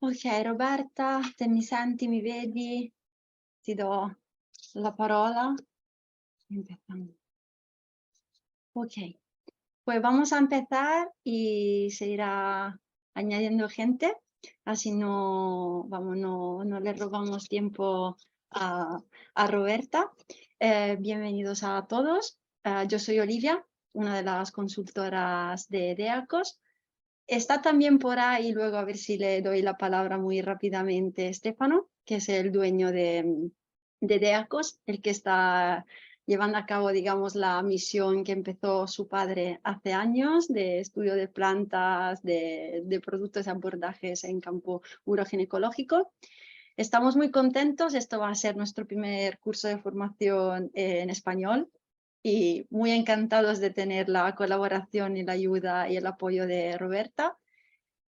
Ok, Roberta, te mi senti, mi vedi? Ti do la parola. Empezamos. Ok, pues vamos a empezar y se irá añadiendo gente, así no le robamos tiempo a Roberta. Bienvenidos a todos. Yo soy Olivia, una de las consultoras de DEACOS. Está también por ahí, luego a ver si le doy la palabra muy rápidamente, Stefano, que es el dueño de DEACOS, el que está llevando a cabo, digamos, la misión que empezó su padre hace años de estudio de plantas, de productos y abordajes en campo uroginecológico. Estamos muy contentos, esto va a ser nuestro primer curso de formación en español y muy encantados de tener la colaboración y la ayuda y el apoyo de Roberta.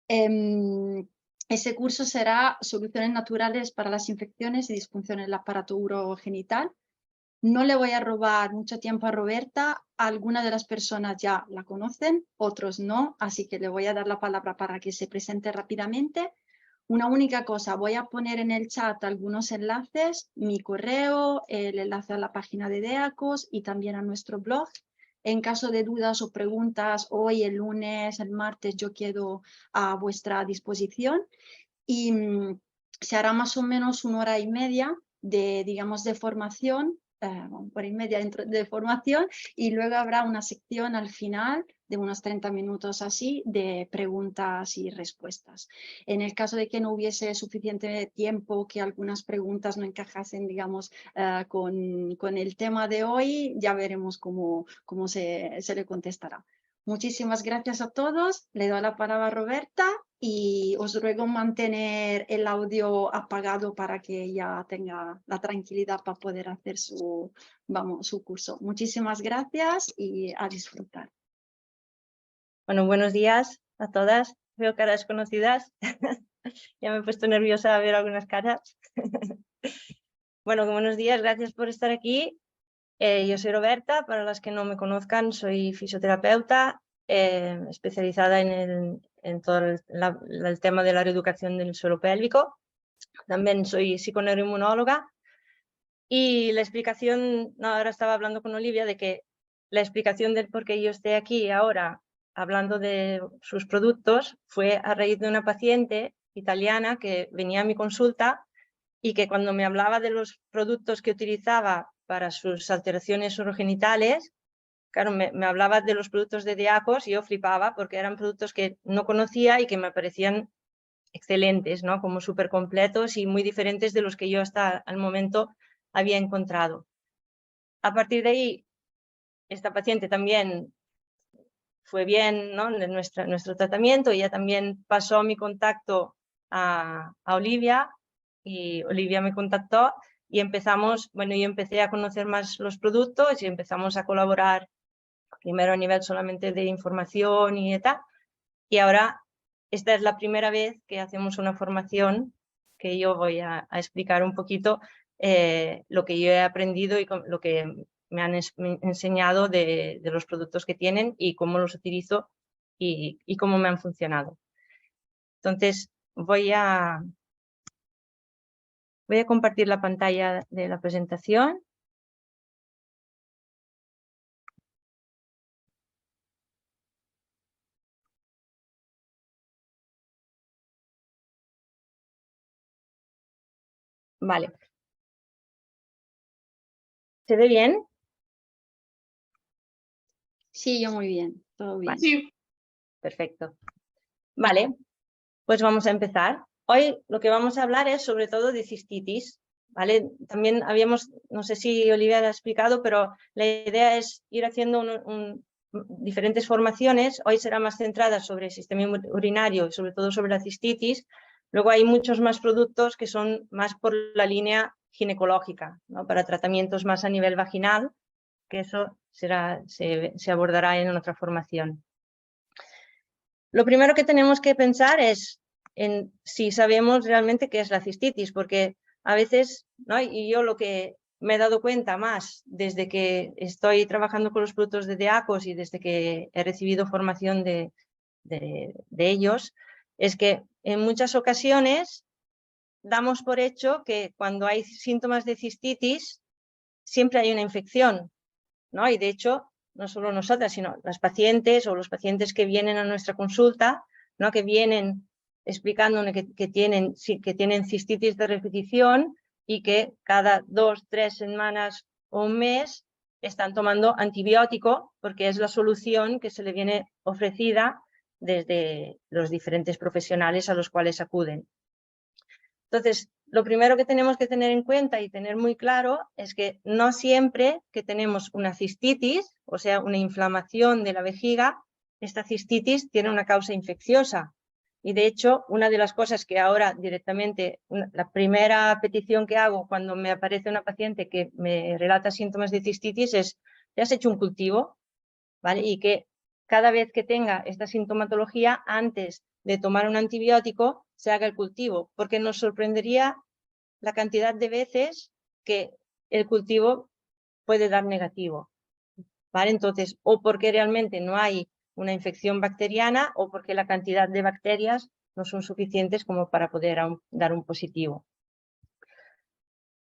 Ese curso será Soluciones naturales para las infecciones y disfunciones del aparato urogenital. No le voy a robar mucho tiempo a Roberta, algunas de las personas ya la conocen, otros no, así que le voy a dar la palabra para que se presente rápidamente. Una única cosa, voy a poner en el chat algunos enlaces, mi correo, el enlace a la página de DEACOS y también a nuestro blog. En caso de dudas o preguntas, hoy, el lunes, el martes, yo quedo a vuestra disposición y se hará más o menos 1 hora y media de, digamos, de formación, 1 hora y media de formación y luego habrá una sección al final de unos 30 minutos así de preguntas y respuestas. En el caso de que no hubiese suficiente tiempo, que algunas preguntas no encajasen, digamos, con el tema de hoy, ya veremos cómo se le contestará. Muchísimas gracias a todos. Le doy la palabra a Roberta y os ruego mantener el audio apagado para que ella tenga la tranquilidad para poder hacer su curso. Muchísimas gracias y a disfrutar. Bueno, buenos días a todas. Veo caras conocidas. Ya me he puesto nerviosa a ver algunas caras. Bueno, buenos días, gracias por estar aquí. Yo soy Roberta, para las que no me conozcan, soy fisioterapeuta, especializada en todo el tema de la reeducación del suelo pélvico. También soy psiconeuroinmunóloga. Y la explicación, ahora estaba hablando con Olivia de que la explicación del por qué yo esté aquí ahora hablando de sus productos fue a raíz de una paciente italiana que venía a mi consulta y que cuando me hablaba de los productos que utilizaba para sus alteraciones urogenitales, claro, me hablaba de los productos de DEACOS y yo flipaba porque eran productos que no conocía y que me parecían excelentes, ¿no? Como súper completos y muy diferentes de los que yo hasta el momento había encontrado. A partir de ahí, esta paciente también fue bien, ¿no? En nuestro tratamiento. Ella también pasó mi contacto a Olivia y Olivia me contactó y empezamos, bueno, yo empecé a conocer más los productos y empezamos a colaborar primero a nivel solamente de información y tal. Y ahora esta es la primera vez que hacemos una formación que yo voy a explicar un poquito lo que yo he aprendido y lo que me han enseñado de los productos que tienen y cómo los utilizo y cómo me han funcionado. Entonces voy a compartir la pantalla de la presentación. Vale. ¿Se ve bien? Sí, yo muy bien, todo bien. Sí. Perfecto. Vale, pues vamos a empezar. Hoy lo que vamos a hablar es sobre todo de cistitis, ¿vale? También habíamos, no sé si Olivia lo ha explicado, pero la idea es ir haciendo diferentes formaciones. Hoy será más centrada sobre el sistema urinario y sobre todo sobre la cistitis. Luego hay muchos más productos que son más por la línea ginecológica, ¿no? Para tratamientos más a nivel vaginal, que eso se abordará en otra formación. Lo primero que tenemos que pensar es en si sabemos realmente qué es la cistitis, porque a veces, ¿no? Y yo lo que me he dado cuenta más desde que estoy trabajando con los productos de DEACOS y desde que he recibido formación de ellos, es que en muchas ocasiones damos por hecho que cuando hay síntomas de cistitis siempre hay una infección, ¿no? Y de hecho, no solo nosotras, sino las pacientes o los pacientes que vienen a nuestra consulta, ¿no? Que vienen explicándonos que tienen cistitis de repetición y que cada 2, 3 semanas o un mes están tomando antibiótico porque es la solución que se le viene ofrecida desde los diferentes profesionales a los cuales acuden. Entonces, lo primero que tenemos que tener en cuenta y tener muy claro es que no siempre que tenemos una cistitis, o sea, una inflamación de la vejiga, esta cistitis tiene una causa infecciosa. Y de hecho, una de las cosas que ahora directamente, la primera petición que hago cuando me aparece una paciente que me relata síntomas de cistitis es, ¿te has hecho un cultivo? ¿Vale? Y que cada vez que tenga esta sintomatología, antes de tomar un antibiótico, se haga el cultivo, porque nos sorprendería la cantidad de veces que el cultivo puede dar negativo, ¿vale? Entonces, o porque realmente no hay una infección bacteriana o porque la cantidad de bacterias no son suficientes como para poder dar un positivo.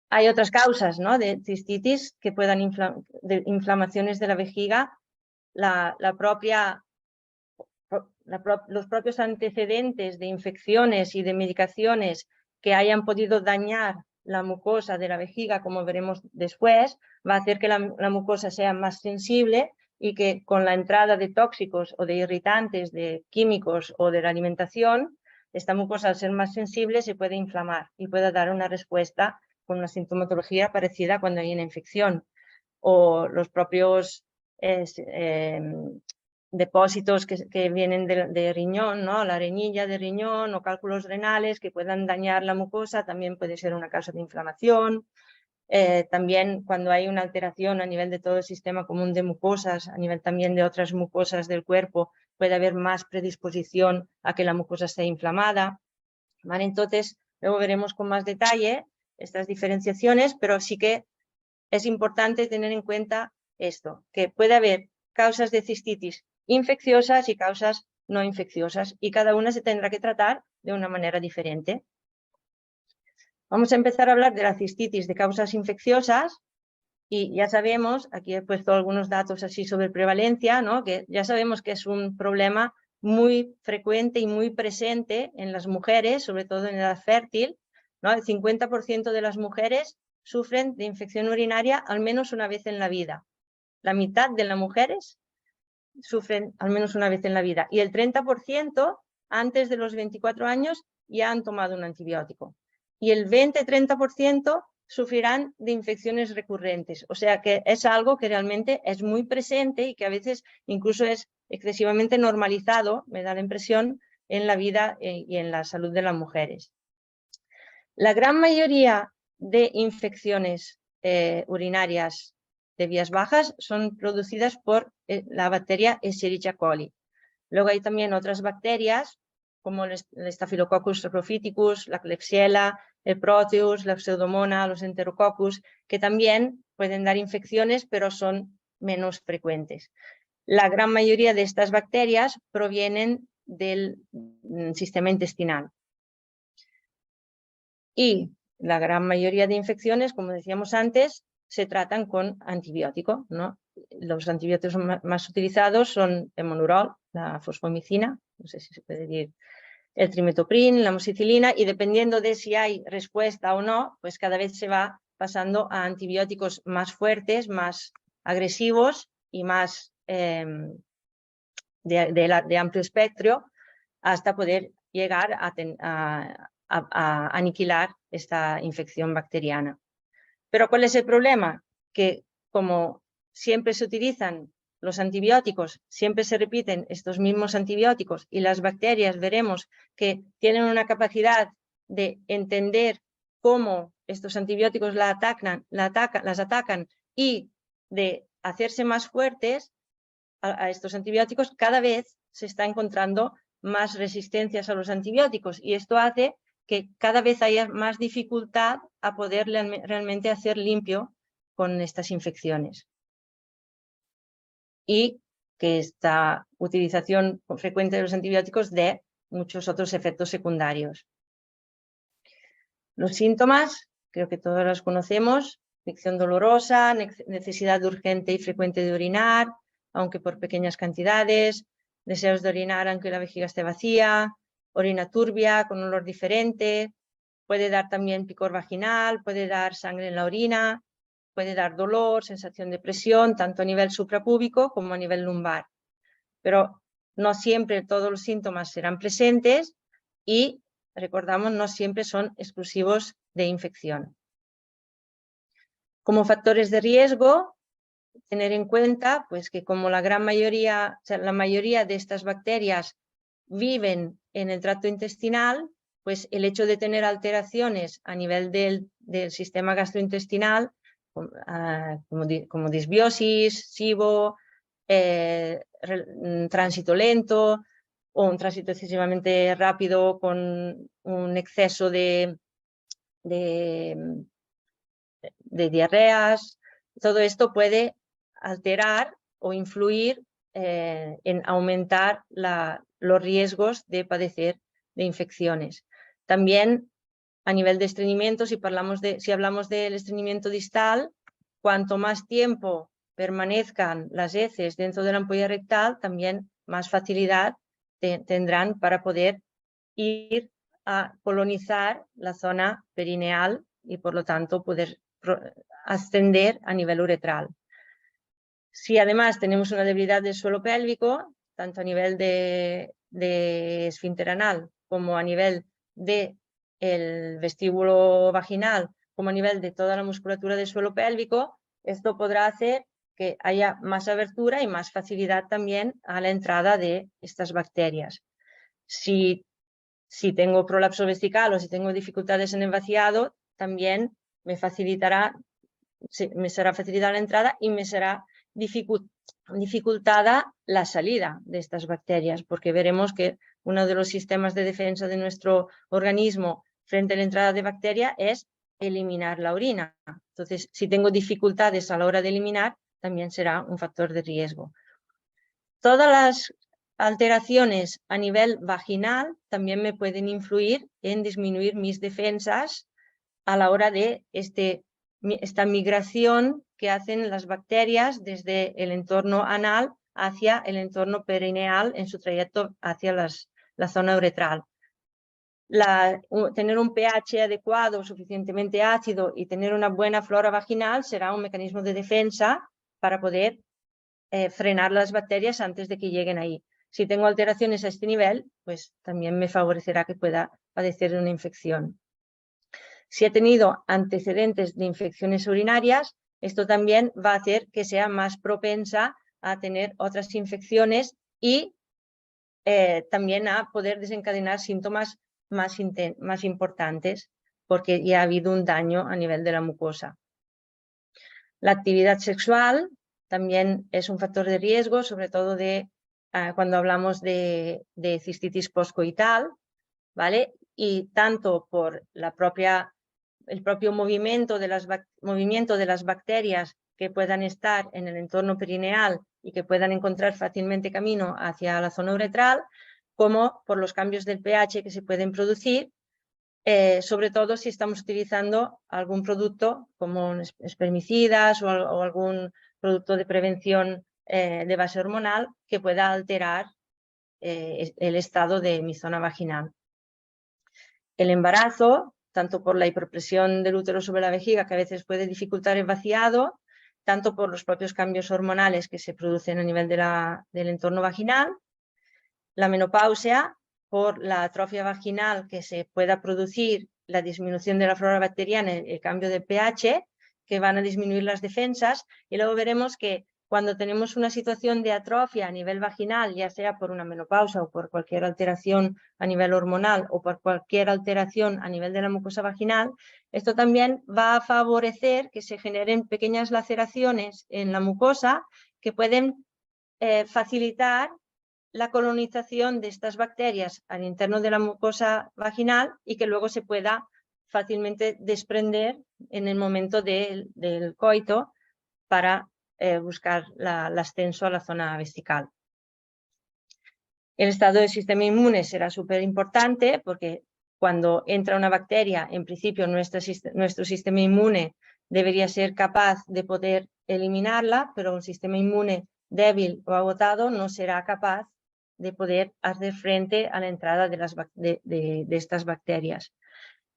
Hay otras causas, ¿no? De cistitis que puedan inflamaciones de la vejiga. Los propios antecedentes de infecciones y de medicaciones que hayan podido dañar la mucosa de la vejiga, como veremos después, va a hacer que la mucosa sea más sensible y que con la entrada de tóxicos o de irritantes, de químicos o de la alimentación, esta mucosa al ser más sensible se puede inflamar y puede dar una respuesta con una sintomatología parecida cuando hay una infección. O los propios depósitos que vienen de riñón, ¿no? La arenilla de riñón o cálculos renales que puedan dañar la mucosa también puede ser una causa de inflamación. También cuando hay una alteración a nivel de todo el sistema común de mucosas, a nivel también de otras mucosas del cuerpo, puede haber más predisposición a que la mucosa esté inflamada, ¿vale? Entonces, luego veremos con más detalle estas diferenciaciones, pero sí que es importante tener en cuenta esto, que puede haber causas de cistitis infecciosas y causas no infecciosas, y cada una se tendrá que tratar de una manera diferente. Vamos a empezar a hablar de la cistitis de causas infecciosas, y ya sabemos, aquí he puesto algunos datos así sobre prevalencia, ¿no? Que ya sabemos que es un problema muy frecuente y muy presente en las mujeres, sobre todo en edad fértil, ¿no? El 50% de las mujeres sufren de infección urinaria al menos una vez en la vida. La mitad de las mujeres sufren al menos una vez en la vida y el 30% antes de los 24 años ya han tomado un antibiótico. Y el 20-30% sufrirán de infecciones recurrentes. O sea que es algo que realmente es muy presente y que a veces incluso es excesivamente normalizado, me da la impresión, en la vida y en la salud de las mujeres. La gran mayoría de infecciones urinarias de vías bajas son producidas por la bacteria Escherichia coli. Luego hay también otras bacterias como el Staphylococcus saprophyticus, la Klebsiella, el Proteus, la Pseudomonas, los Enterococcus, que también pueden dar infecciones, pero son menos frecuentes. La gran mayoría de estas bacterias provienen del sistema intestinal. Y la gran mayoría de infecciones, como decíamos antes, se tratan con antibiótico, ¿no? Los antibióticos más utilizados son el monurol, la fosfomicina, no sé si se puede decir, el trimetoprim, la amoxicilina, y dependiendo de si hay respuesta o no, pues cada vez se va pasando a antibióticos más fuertes, más agresivos y más de amplio espectro, hasta poder llegar a aniquilar esta infección bacteriana. Pero ¿cuál es el problema? Que como siempre se utilizan los antibióticos, siempre se repiten estos mismos antibióticos y las bacterias veremos que tienen una capacidad de entender cómo estos antibióticos las atacan y de hacerse más fuertes a estos antibióticos, cada vez se está encontrando más resistencias a los antibióticos y esto hace que cada vez haya más dificultad a poder realmente hacer limpio con estas infecciones. Y que esta utilización frecuente de los antibióticos dé muchos otros efectos secundarios. Los síntomas, creo que todos los conocemos: fricción dolorosa, necesidad urgente y frecuente de orinar, aunque por pequeñas cantidades, deseos de orinar aunque la vejiga esté vacía, orina turbia con olor diferente, puede dar también picor vaginal, puede dar sangre en la orina, puede dar dolor, sensación de presión, tanto a nivel suprapúbico como a nivel lumbar. Pero no siempre todos los síntomas serán presentes y, recordamos, no siempre son exclusivos de infección. Como factores de riesgo, tener en cuenta pues, que como la mayoría de estas bacterias viven en el tracto intestinal, pues el hecho de tener alteraciones a nivel del sistema gastrointestinal, como disbiosis, SIBO, tránsito lento o un tránsito excesivamente rápido con un exceso de diarreas, todo esto puede alterar o influir en aumentar los riesgos de padecer de infecciones. También a nivel de estreñimiento, si hablamos del estreñimiento distal, cuanto más tiempo permanezcan las heces dentro de la ampolla rectal, también más facilidad tendrán para poder ir a colonizar la zona perineal y por lo tanto poder ascender a nivel uretral. Si además tenemos una debilidad del suelo pélvico, tanto a nivel de esfínter anal como a nivel del vestíbulo vaginal, como a nivel de toda la musculatura del suelo pélvico, esto podrá hacer que haya más abertura y más facilidad también a la entrada de estas bacterias. Si tengo prolapso vesical o si tengo dificultades en el vaciado, también me será facilitada la entrada y me será dificultada la salida de estas bacterias, porque veremos que uno de los sistemas de defensa de nuestro organismo frente a la entrada de bacteria es eliminar la orina. Entonces, si tengo dificultades a la hora de eliminar, también será un factor de riesgo. Todas las alteraciones a nivel vaginal también me pueden influir en disminuir mis defensas a la hora de esta migración que hacen las bacterias desde el entorno anal hacia el entorno perineal en su trayecto hacia la zona uretral. Tener un pH adecuado, suficientemente ácido y tener una buena flora vaginal será un mecanismo de defensa para poder frenar las bacterias antes de que lleguen ahí. Si tengo alteraciones a este nivel, pues también me favorecerá que pueda padecer de una infección. Si he tenido antecedentes de infecciones urinarias, esto también va a hacer que sea más propensa a tener otras infecciones y también a poder desencadenar síntomas más importantes porque ya ha habido un daño a nivel de la mucosa. La actividad sexual también es un factor de riesgo, sobre todo cuando hablamos de cistitis postcoital, ¿vale? Y tanto por el propio movimiento de las bacterias que puedan estar en el entorno perineal y que puedan encontrar fácilmente camino hacia la zona uretral, como por los cambios del pH que se pueden producir, sobre todo si estamos utilizando algún producto como espermicidas o algún producto de prevención de base hormonal que pueda alterar el estado de mi zona vaginal. El embarazo, tanto por la hiperpresión del útero sobre la vejiga, que a veces puede dificultar el vaciado, tanto por los propios cambios hormonales que se producen a nivel del entorno vaginal, la menopausia, por la atrofia vaginal que se pueda producir, la disminución de la flora bacteriana, el cambio de pH, que van a disminuir las defensas, y luego veremos que cuando tenemos una situación de atrofia a nivel vaginal, ya sea por una menopausia o por cualquier alteración a nivel hormonal o por cualquier alteración a nivel de la mucosa vaginal, esto también va a favorecer que se generen pequeñas laceraciones en la mucosa que pueden facilitar la colonización de estas bacterias al interno de la mucosa vaginal y que luego se pueda fácilmente desprender en el momento del coito para buscar el ascenso a la zona vesical. El estado del sistema inmune será súper importante porque cuando entra una bacteria, en principio nuestro sistema inmune debería ser capaz de poder eliminarla, pero un sistema inmune débil o agotado no será capaz de poder hacer frente a la entrada de estas bacterias.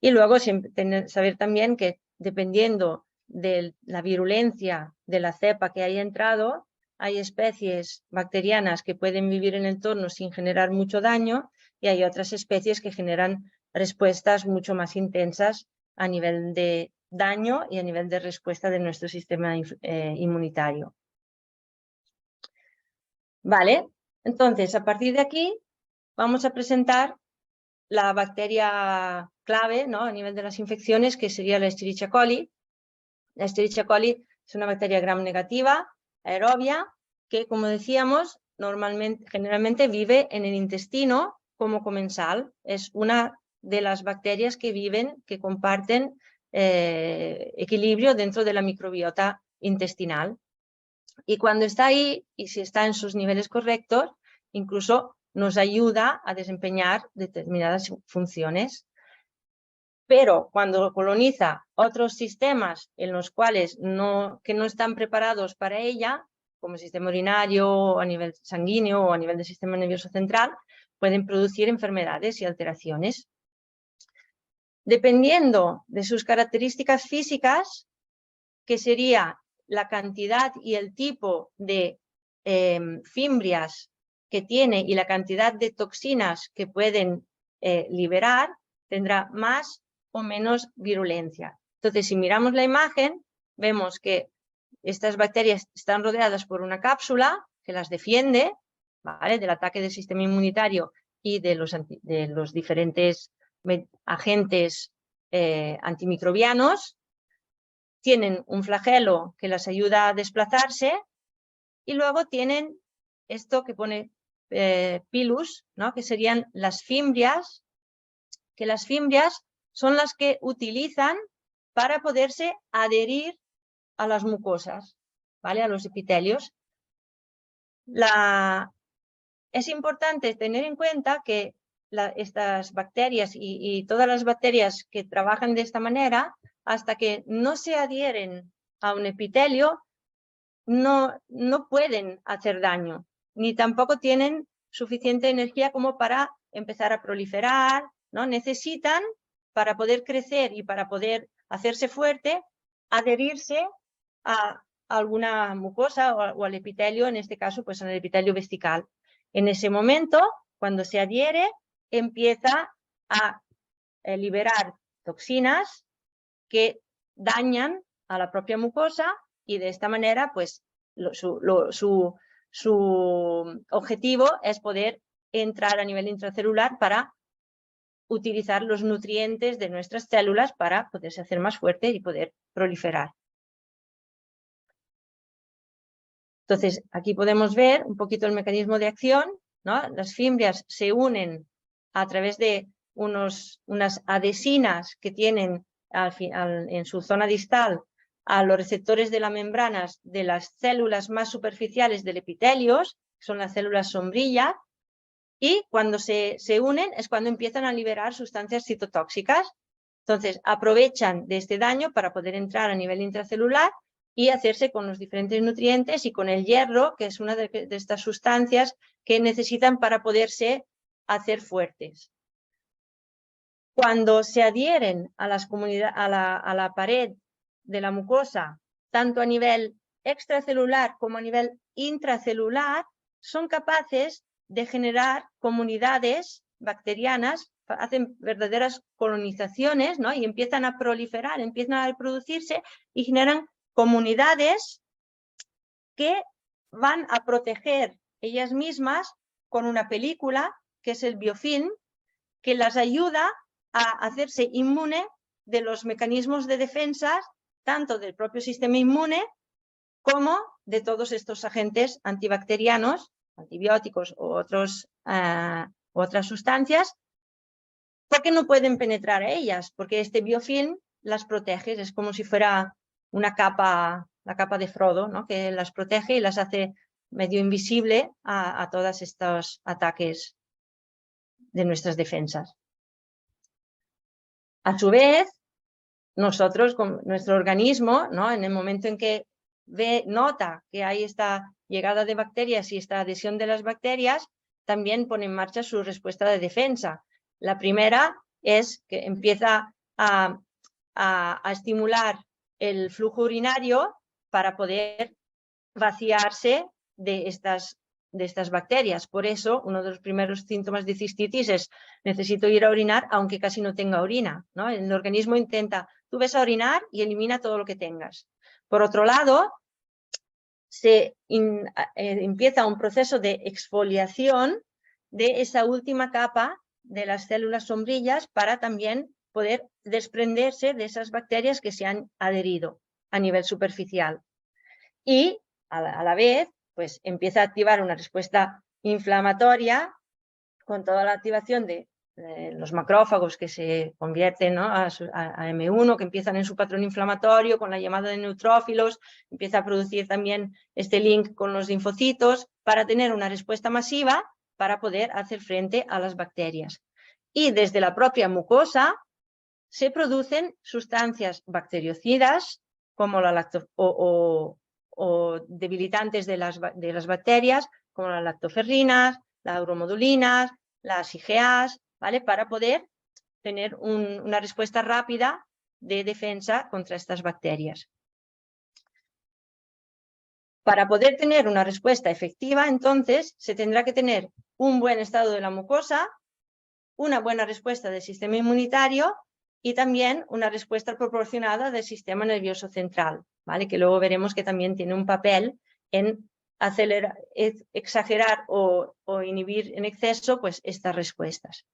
Y luego saber también que dependiendo de la virulencia de la cepa que haya entrado, hay especies bacterianas que pueden vivir en el entorno sin generar mucho daño y hay otras especies que generan respuestas mucho más intensas a nivel de daño y a nivel de respuesta de nuestro sistema inmunitario. Vale, entonces a partir de aquí vamos a presentar la bacteria clave, ¿no?, a nivel de las infecciones, que sería la Escherichia coli. La Escherichia coli es una bacteria gram negativa, aerobia, que, como decíamos, generalmente vive en el intestino como comensal. Es una de las bacterias que comparten equilibrio dentro de la microbiota intestinal. Y cuando está ahí, y si está en sus niveles correctos, incluso nos ayuda a desempeñar determinadas funciones. Pero cuando coloniza otros sistemas en los cuales que no están preparados para ella, como el sistema urinario, a nivel sanguíneo o a nivel del sistema nervioso central, pueden producir enfermedades y alteraciones. Dependiendo de sus características físicas, que sería la cantidad y el tipo de fimbrias que tiene y la cantidad de toxinas que pueden liberar, tendrá más o menos virulencia. Entonces, si miramos la imagen, vemos que estas bacterias están rodeadas por una cápsula que las defiende, ¿vale?, del ataque del sistema inmunitario y de los diferentes agentes antimicrobianos. Tienen un flagelo que las ayuda a desplazarse y luego tienen esto que pone pilus, ¿no?, que serían las fimbrias, que las fimbrias son las que utilizan para poderse adherir a las mucosas, ¿vale?, a los epitelios. Es importante tener en cuenta que estas bacterias y todas las bacterias que trabajan de esta manera, hasta que no se adhieren a un epitelio, no pueden hacer daño, ni tampoco tienen suficiente energía como para empezar a proliferar, ¿no? Necesitan, para poder crecer y para poder hacerse fuerte, adherirse a alguna mucosa o al epitelio, en este caso, pues en el epitelio vesical. En ese momento, cuando se adhiere, empieza a liberar toxinas que dañan a la propia mucosa y de esta manera, pues, su objetivo es poder entrar a nivel intracelular para utilizar los nutrientes de nuestras células para poderse hacer más fuerte y poder proliferar. Entonces, aquí podemos ver un poquito el mecanismo de acción, ¿no? Las fimbrias se unen a través de unas adhesinas que tienen en su zona distal a los receptores de las membranas de las células más superficiales del epitelio, que son las células sombrilla, y cuando se unen es cuando empiezan a liberar sustancias citotóxicas. Entonces, aprovechan de este daño para poder entrar a nivel intracelular y hacerse con los diferentes nutrientes y con el hierro, que es una de estas sustancias que necesitan para poderse hacer fuertes. Cuando se adhieren a la pared de la mucosa, tanto a nivel extracelular como a nivel intracelular, son capaces de generar comunidades bacterianas, hacen verdaderas colonizaciones, ¿no? Y empiezan a proliferar, empiezan a reproducirse y generan comunidades que van a proteger ellas mismas con una película, que es el biofilm, que las ayuda a hacerse inmune de los mecanismos de defensa, tanto del propio sistema inmune como de todos estos agentes antibacterianos, antibióticos u otras sustancias, porque no pueden penetrar a ellas, porque este biofilm las protege, es como si fuera una capa, la capa de Frodo, ¿no?, que las protege y las hace medio invisible a todos estos ataques de nuestras defensas. A su vez, nosotros, con nuestro organismo, ¿no? En el momento en que nota que hay esta llegada de bacterias y esta adhesión de las bacterias, también pone en marcha su respuesta de defensa. La primera es que empieza a estimular el flujo urinario para poder vaciarse de estas bacterias. Por eso, uno de los primeros síntomas de cistitis es: necesito ir a orinar aunque casi no tenga orina, ¿no? El organismo intenta, tú ves a orinar y elimina todo lo que tengas. Por otro lado, empieza un proceso de exfoliación de esa última capa de las células sombrillas para también poder desprenderse de esas bacterias que se han adherido a nivel superficial. Y a la vez, pues empieza a activar una respuesta inflamatoria con toda la activación de los macrófagos que se convierten, ¿no? a M1, que empiezan en su patrón inflamatorio, con la llamada de neutrófilos, empieza a producir también este link con los linfocitos para tener una respuesta masiva para poder hacer frente a las bacterias. Y desde la propia mucosa se producen sustancias bacteriocidas como o debilitantes de las bacterias, como las lactoferrinas, las uromodulinas, las IgAs, ¿vale? Para poder tener una respuesta rápida de defensa contra estas bacterias. Para poder tener una respuesta efectiva, entonces, se tendrá que tener un buen estado de la mucosa, una buena respuesta del sistema inmunitario y también una respuesta proporcionada del sistema nervioso central, ¿vale? Que luego veremos que también tiene un papel en exagerar o inhibir en exceso, pues, estas respuestas.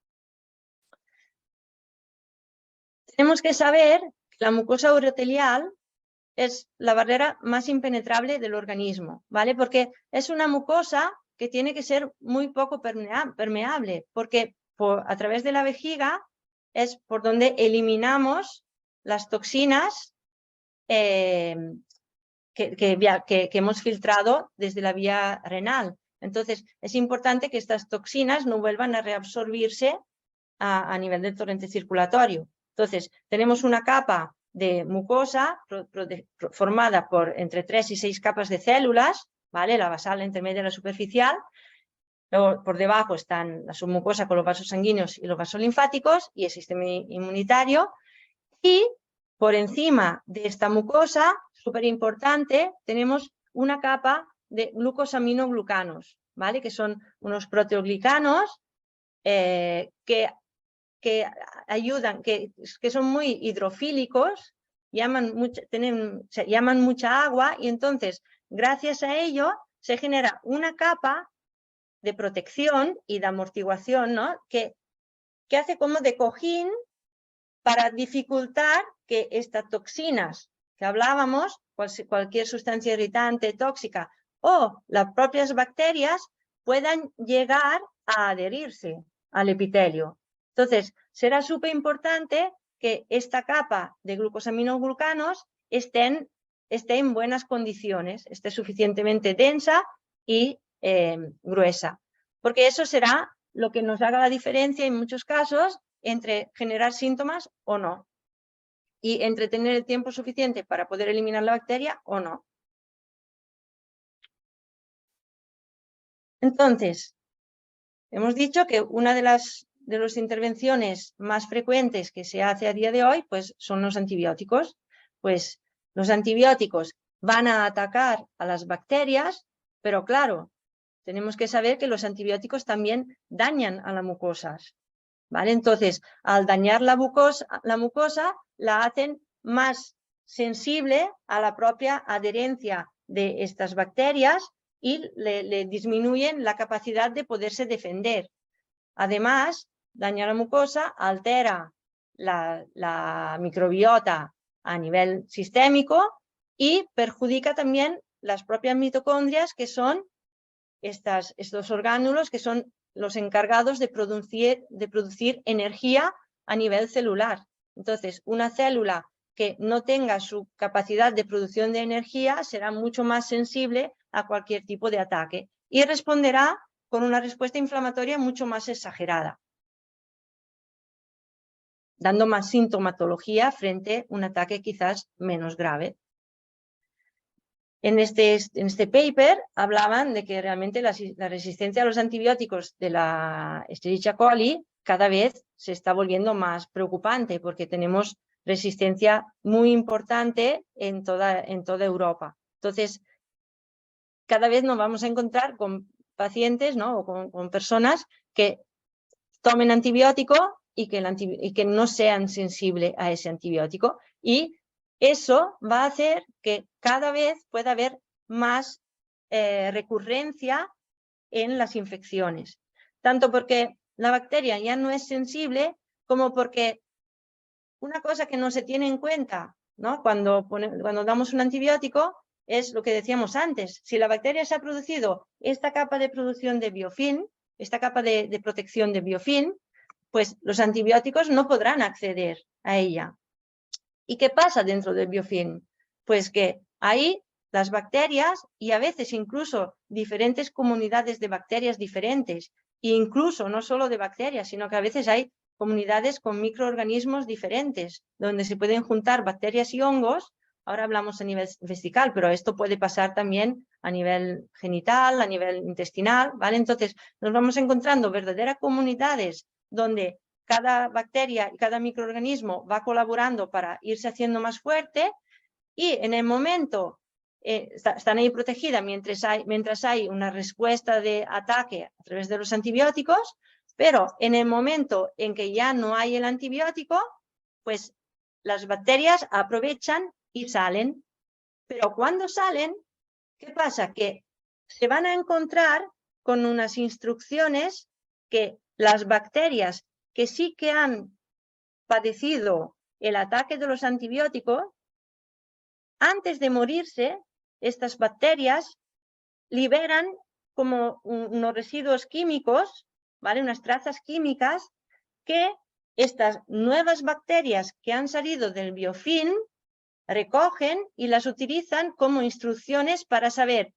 Tenemos que saber que la mucosa urotelial es la barrera más impenetrable del organismo, ¿vale? Porque es una mucosa que tiene que ser muy poco permeable, porque a través de la vejiga es por donde eliminamos las toxinas que hemos filtrado desde la vía renal. Entonces, es importante que estas toxinas no vuelvan a reabsorbirse a nivel del torrente circulatorio. Entonces, tenemos una capa de mucosa formada por entre 3 y 6 capas de células, ¿vale? La basal, la intermedia y la superficial. Luego, por debajo están la submucosa con los vasos sanguíneos y los vasos linfáticos y el sistema inmunitario. Y por encima de esta mucosa, súper importante, tenemos una capa de glucosaminoglucanos, ¿vale? Que son unos proteoglicanos que ayudan, que son muy hidrofílicos, llaman mucha agua y entonces, gracias a ello, se genera una capa de protección y de amortiguación, ¿no? que hace como de cojín para dificultar que estas toxinas que hablábamos, cualquier sustancia irritante, tóxica o las propias bacterias puedan llegar a adherirse al epitelio. Entonces, será súper importante que esta capa de glucosaminoglucanos esté en buenas condiciones, esté suficientemente densa y gruesa, porque eso será lo que nos haga la diferencia en muchos casos entre generar síntomas o no, y entre tener el tiempo suficiente para poder eliminar la bacteria o no. Entonces, hemos dicho que una de las intervenciones más frecuentes que se hace a día de hoy, pues, son los antibióticos. Pues los antibióticos van a atacar a las bacterias, pero claro, tenemos que saber que los antibióticos también dañan a las mucosas, ¿vale? Entonces, al dañar la mucosa la hacen más sensible a la propia adherencia de estas bacterias y le disminuyen la capacidad de poderse defender. Además, daña la mucosa, altera la microbiota a nivel sistémico y perjudica también las propias mitocondrias, que son estos orgánulos que son los encargados de producir energía a nivel celular. Entonces, una célula que no tenga su capacidad de producción de energía será mucho más sensible a cualquier tipo de ataque y responderá con una respuesta inflamatoria mucho más exagerada, dando más sintomatología frente a un ataque quizás menos grave. En este paper hablaban de que realmente la resistencia a los antibióticos de la Escherichia coli cada vez se está volviendo más preocupante porque tenemos resistencia muy importante en toda Europa. Entonces, cada vez nos vamos a encontrar con pacientes, ¿no? O con personas que tomen antibiótico y que no sean sensibles a ese antibiótico. Y eso va a hacer que cada vez pueda haber más recurrencia en las infecciones. Tanto porque la bacteria ya no es sensible, como porque una cosa que no se tiene en cuenta, ¿no? Cuando damos un antibiótico es lo que decíamos antes. Si la bacteria se ha producido esta capa de producción de biofilm, esta capa de protección de biofilm, pues los antibióticos no podrán acceder a ella. ¿Y qué pasa dentro del biofilm? Pues que ahí las bacterias, y a veces incluso diferentes comunidades de bacterias diferentes, e incluso no solo de bacterias, sino que a veces hay comunidades con microorganismos diferentes, donde se pueden juntar bacterias y hongos. Ahora hablamos a nivel vesical, pero esto puede pasar también a nivel genital, a nivel intestinal, ¿vale? Entonces nos vamos encontrando verdaderas comunidades donde cada bacteria y cada microorganismo va colaborando para irse haciendo más fuerte, y en el momento están ahí protegidas mientras hay una respuesta de ataque a través de los antibióticos, pero en el momento en que ya no hay el antibiótico, pues las bacterias aprovechan y salen. Pero cuando salen, ¿qué pasa? Que se van a encontrar con unas instrucciones que las bacterias que sí que han padecido el ataque de los antibióticos, antes de morirse, estas bacterias liberan como unos residuos químicos, ¿vale? Unas trazas químicas que estas nuevas bacterias que han salido del biofilm recogen y las utilizan como instrucciones para saber,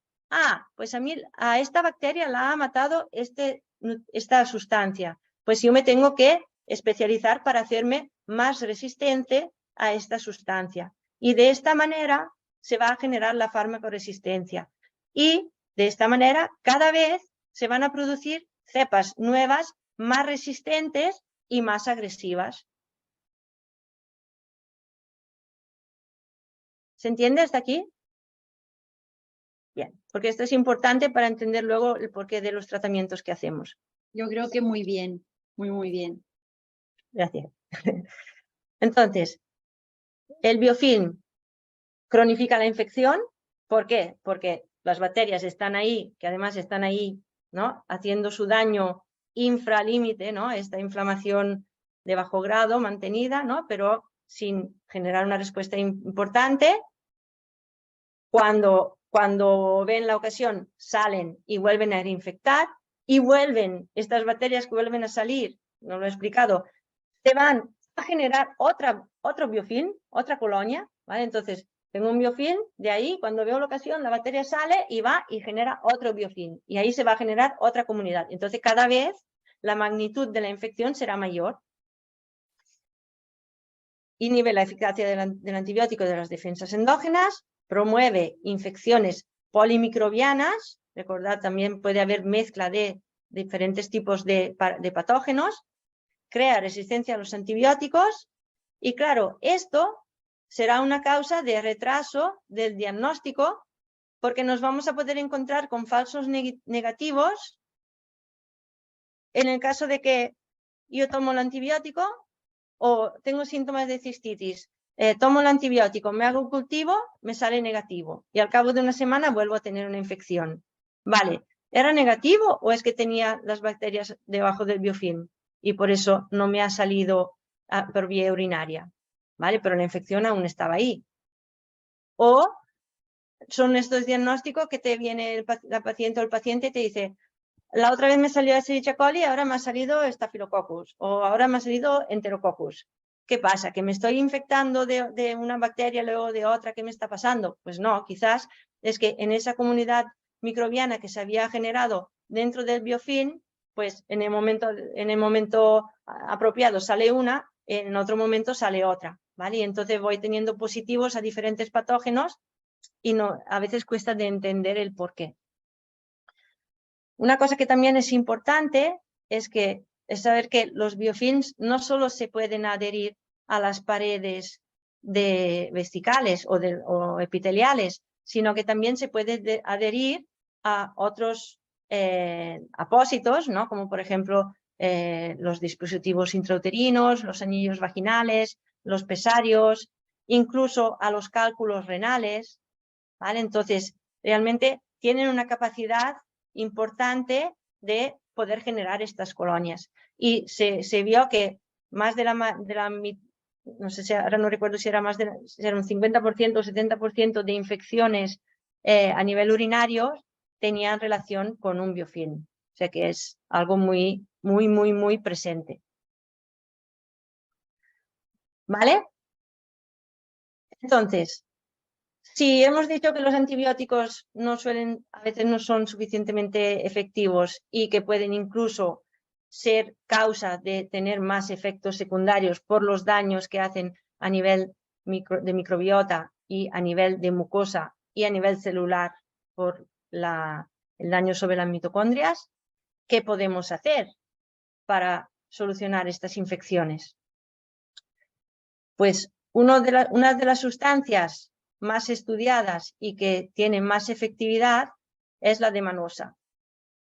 pues a esta bacteria la ha matado esta sustancia, pues yo me tengo que especializar para hacerme más resistente a esta sustancia. Y de esta manera se va a generar la farmacoresistencia. Y de esta manera cada vez se van a producir cepas nuevas, más resistentes y más agresivas. ¿Se entiende hasta aquí? Bien, porque esto es importante para entender luego el porqué de los tratamientos que hacemos. Yo creo que muy bien, muy bien. Gracias. Entonces, el biofilm cronifica la infección. ¿Por qué? Porque las bacterias están ahí, que además están ahí, ¿no? Haciendo su daño infralímite, ¿no? Esta inflamación de bajo grado mantenida, ¿no? Pero sin generar una respuesta importante. Cuando ven la ocasión, salen y vuelven a reinfectar, y estas bacterias que vuelven a salir, no lo he explicado, te van a generar otro biofilm, otra colonia, ¿vale? Entonces, tengo un biofilm, de ahí, cuando veo la ocasión, la bacteria sale y va y genera otro biofilm, y ahí se va a generar otra comunidad. Entonces, cada vez la magnitud de la infección será mayor. Inhibe la eficacia del antibiótico de las defensas endógenas, promueve infecciones polimicrobianas, recordad, también puede haber mezcla de diferentes tipos de patógenos, crea resistencia a los antibióticos, y claro, esto será una causa de retraso del diagnóstico, porque nos vamos a poder encontrar con falsos negativos en el caso de que yo tomo el antibiótico o tengo síntomas de cistitis, tomo el antibiótico, me hago un cultivo, me sale negativo y al cabo de una semana vuelvo a tener una infección. Vale, ¿era negativo o es que tenía las bacterias debajo del biofilm y por eso no me ha salido por vía urinaria? Vale, pero la infección aún estaba ahí. O son estos diagnósticos que te viene la paciente o el paciente y te dice: la otra vez me salió Escherichia coli, ahora me ha salido Staphylococcus o ahora me ha salido Enterococcus. ¿Qué pasa? ¿Que me estoy infectando de una bacteria luego de otra? ¿Qué me está pasando? Pues no, quizás es que en esa comunidad microbiana que se había generado dentro del biofilm, pues en el momento apropiado sale una, en otro momento sale otra, ¿vale? Y entonces voy teniendo positivos a diferentes patógenos y a veces cuesta de entender el por qué. Una cosa que también es importante es saber que los biofilms no solo se pueden adherir a las paredes vesicales o epiteliales, sino que también se puede adherir a otros apósitos, ¿no? Como por ejemplo los dispositivos intrauterinos, los anillos vaginales, los pesarios, incluso a los cálculos renales, ¿vale? Entonces, realmente tienen una capacidad importante de poder generar estas colonias. Y se vio que más de la no sé si ahora no recuerdo si era si era un 50% o 70% de infecciones a nivel urinario tenían relación con un biofilm. O sea que es algo muy, muy, muy, muy presente. ¿Vale? Entonces, si hemos dicho que los antibióticos a veces no son suficientemente efectivos y que pueden incluso ser causa de tener más efectos secundarios por los daños que hacen a nivel de microbiota y a nivel de mucosa y a nivel celular por el daño sobre las mitocondrias, ¿qué podemos hacer para solucionar estas infecciones? Pues una de las sustancias más estudiadas y que tiene más efectividad es la D-manosa.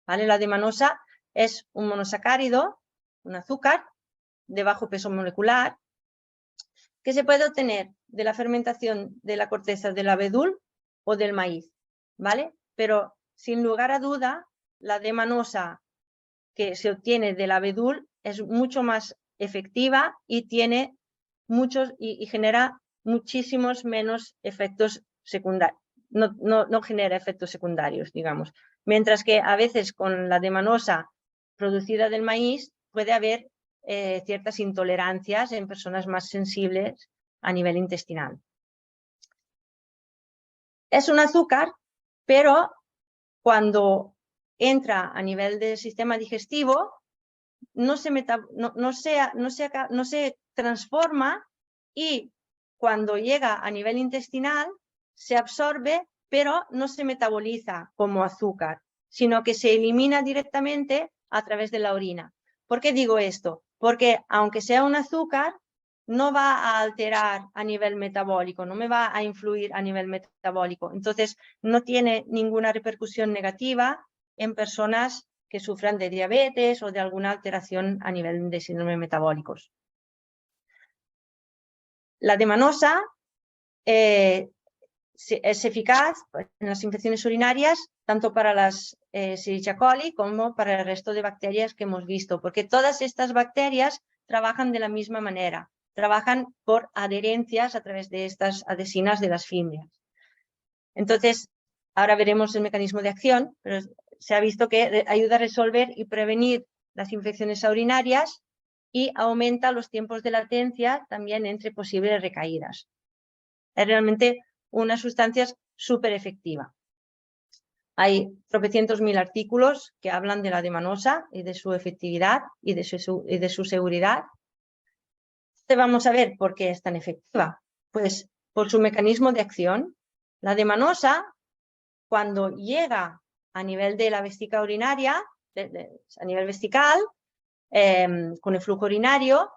¿Vale? La D-manosa es un monosacárido, un azúcar de bajo peso molecular, que se puede obtener de la fermentación de la corteza del abedul o del maíz, ¿vale? Pero sin lugar a duda, la D-manosa que se obtiene del abedul es mucho más efectiva y tiene y genera muchísimos menos efectos secundarios. No genera efectos secundarios, digamos. Mientras que a veces con la D-manosa producida del maíz puede haber ciertas intolerancias en personas más sensibles a nivel intestinal. Es un azúcar, pero cuando entra a nivel del sistema digestivo no se transforma y cuando llega a nivel intestinal se absorbe, pero no se metaboliza como azúcar, sino que se elimina directamente a través de la orina. ¿Por qué digo esto? Porque aunque sea un azúcar, no va a alterar a nivel metabólico, no me va a influir a nivel metabólico. Entonces, no tiene ninguna repercusión negativa en personas que sufran de diabetes o de alguna alteración a nivel de síndrome metabólicos. La D-manosa es eficaz en las infecciones urinarias, tanto para las Escherichia coli como para el resto de bacterias que hemos visto, porque todas estas bacterias trabajan de la misma manera, trabajan por adherencias a través de estas adhesinas de las fimbrias. Entonces, ahora veremos el mecanismo de acción, pero se ha visto que ayuda a resolver y prevenir las infecciones urinarias y aumenta los tiempos de latencia también entre posibles recaídas. Es realmente una sustancia súper efectiva. Hay tropecientos mil artículos que hablan de la D-manosa y de su efectividad y de su seguridad. Vamos a ver por qué es tan efectiva. Pues por su mecanismo de acción. La D-manosa, cuando llega a nivel de la vesícula urinaria, a nivel vesical, con el flujo urinario,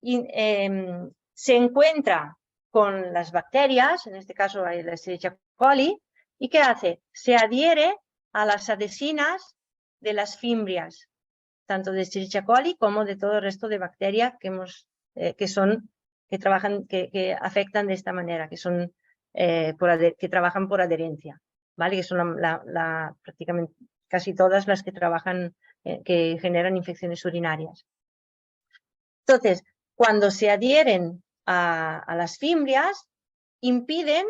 se encuentra con las bacterias, en este caso la Escherichia coli, ¿y qué hace? Se adhiere a las adhesinas de las fimbrias, tanto de Escherichia coli como de todo el resto de bacterias que afectan de esta manera, que trabajan por adherencia, ¿vale? Que son prácticamente casi todas las que trabajan, que generan infecciones urinarias. Entonces, cuando se adhieren a las fimbrias, impiden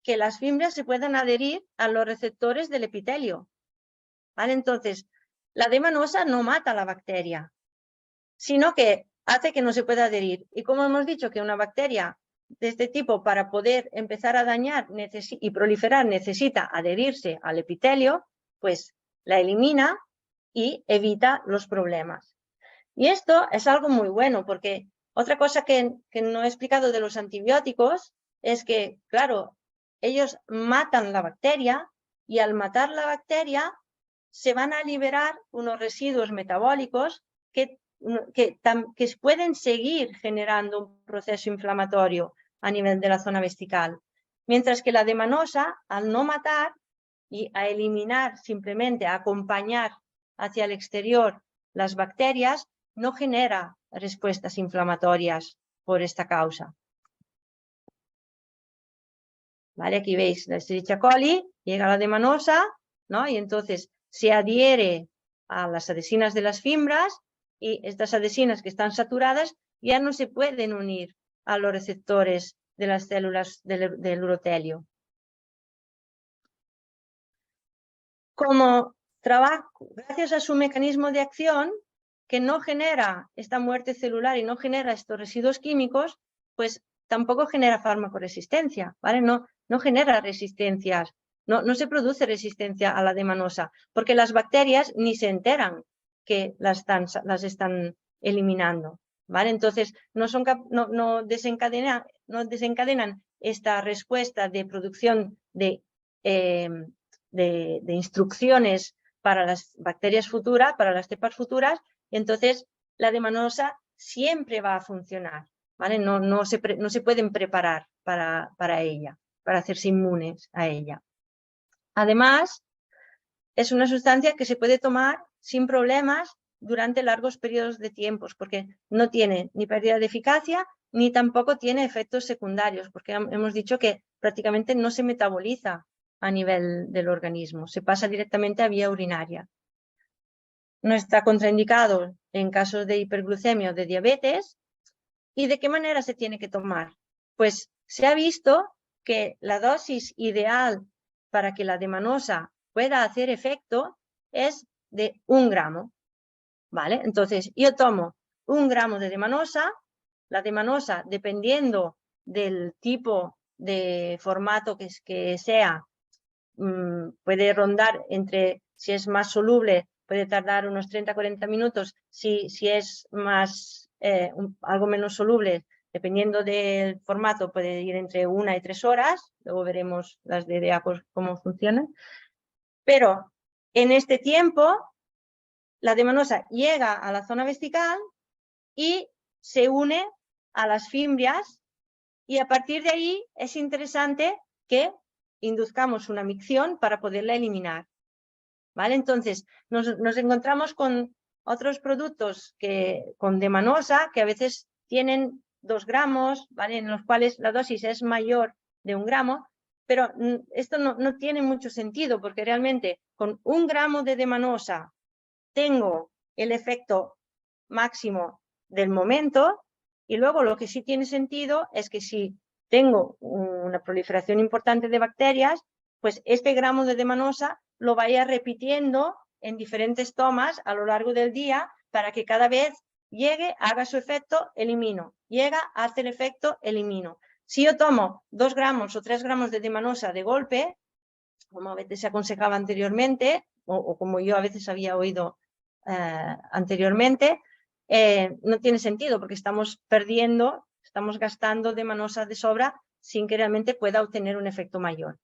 que las fimbrias se puedan adherir a los receptores del epitelio, ¿vale? Entonces, la D-manosa no mata a la bacteria, sino que hace que no se pueda adherir. Y como hemos dicho que una bacteria de este tipo, para poder empezar a dañar y proliferar, necesita adherirse al epitelio, pues la elimina y evita los problemas. Y esto es algo muy bueno, porque otra cosa que no he explicado de los antibióticos es que, claro, ellos matan la bacteria y al matar la bacteria se van a liberar unos residuos metabólicos que pueden seguir generando un proceso inflamatorio a nivel de la zona vesical. Mientras que la D-manosa, al no matar y a eliminar, simplemente a acompañar hacia el exterior las bacterias, no genera respuestas inflamatorias por esta causa. ¿Vale? Aquí veis la Escherichia coli, llega a la D-manosa, ¿no? Y entonces se adhiere a las adhesinas de las fimbras y estas adhesinas que están saturadas ya no se pueden unir a los receptores de las células del urotelio. Como trabajo, gracias a su mecanismo de acción, que no genera esta muerte celular y no genera estos residuos químicos, pues tampoco genera farmacoresistencia, ¿vale? No genera resistencias, no se produce resistencia a la D-manosa, porque las bacterias ni se enteran que las están eliminando, ¿vale? Entonces no desencadenan esta respuesta de producción de instrucciones para las bacterias futuras, para las cepas futuras, y entonces la D-manosa siempre va a funcionar, ¿vale? No se pueden preparar para ella, para hacerse inmunes a ella. Además, es una sustancia que se puede tomar sin problemas durante largos periodos de tiempos, porque no tiene ni pérdida de eficacia, ni tampoco tiene efectos secundarios, porque hemos dicho que prácticamente no se metaboliza a nivel del organismo, se pasa directamente a vía urinaria. No está contraindicado en casos de hiperglucemia o de diabetes. ¿Y de qué manera se tiene que tomar? Pues se ha visto que la dosis ideal para que la D-manosa pueda hacer efecto es de 1 gramo, ¿vale? Entonces yo tomo 1 gramo de D-manosa, la D-manosa, dependiendo del tipo de formato que sea, puede rondar entre, si es más soluble, puede tardar unos 30-40 minutos, si es más, algo menos soluble, dependiendo del formato, puede ir entre 1 y 3 horas, luego veremos las DDA cómo funcionan, pero en este tiempo la D-manosa llega a la zona vesical y se une a las fimbrias y a partir de ahí es interesante que induzcamos una micción para poderla eliminar, ¿vale? Entonces nos encontramos con otros productos con D-manosa que a veces tienen 2 gramos, ¿vale? En los cuales la dosis es mayor de 1 gramo, pero esto no tiene mucho sentido porque realmente con 1 gramo de D-manosa tengo el efecto máximo del momento y luego lo que sí tiene sentido es que si tengo una proliferación importante de bacterias, pues este gramo de D-manosa lo vaya repitiendo en diferentes tomas a lo largo del día para que cada vez llegue, haga su efecto, elimino. Llega, hace el efecto, elimino. Si yo tomo 2 gramos o 3 gramos de D-manosa de golpe, como a veces se aconsejaba anteriormente, o como yo a veces había oído anteriormente, no tiene sentido porque estamos perdiendo, estamos gastando D-manosa de sobra sin que realmente pueda obtener un efecto mayor.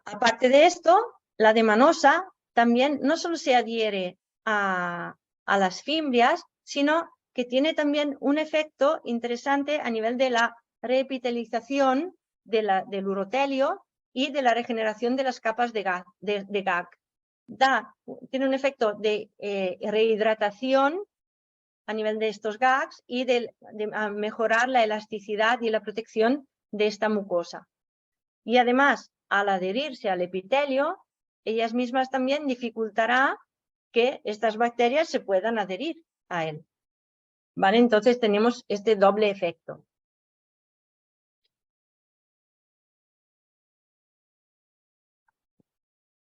Aparte de esto, la D-manosa también no solo se adhiere a las fimbrias, sino que tiene también un efecto interesante a nivel de la reepitelización del urotelio y de la regeneración de las capas de GAG. Tiene un efecto de rehidratación a nivel de estos GAGs y de mejorar la elasticidad y la protección de esta mucosa. Y además, al adherirse al epitelio, ellas mismas también dificultará que estas bacterias se puedan adherir a él. ¿Vale? Entonces tenemos este doble efecto.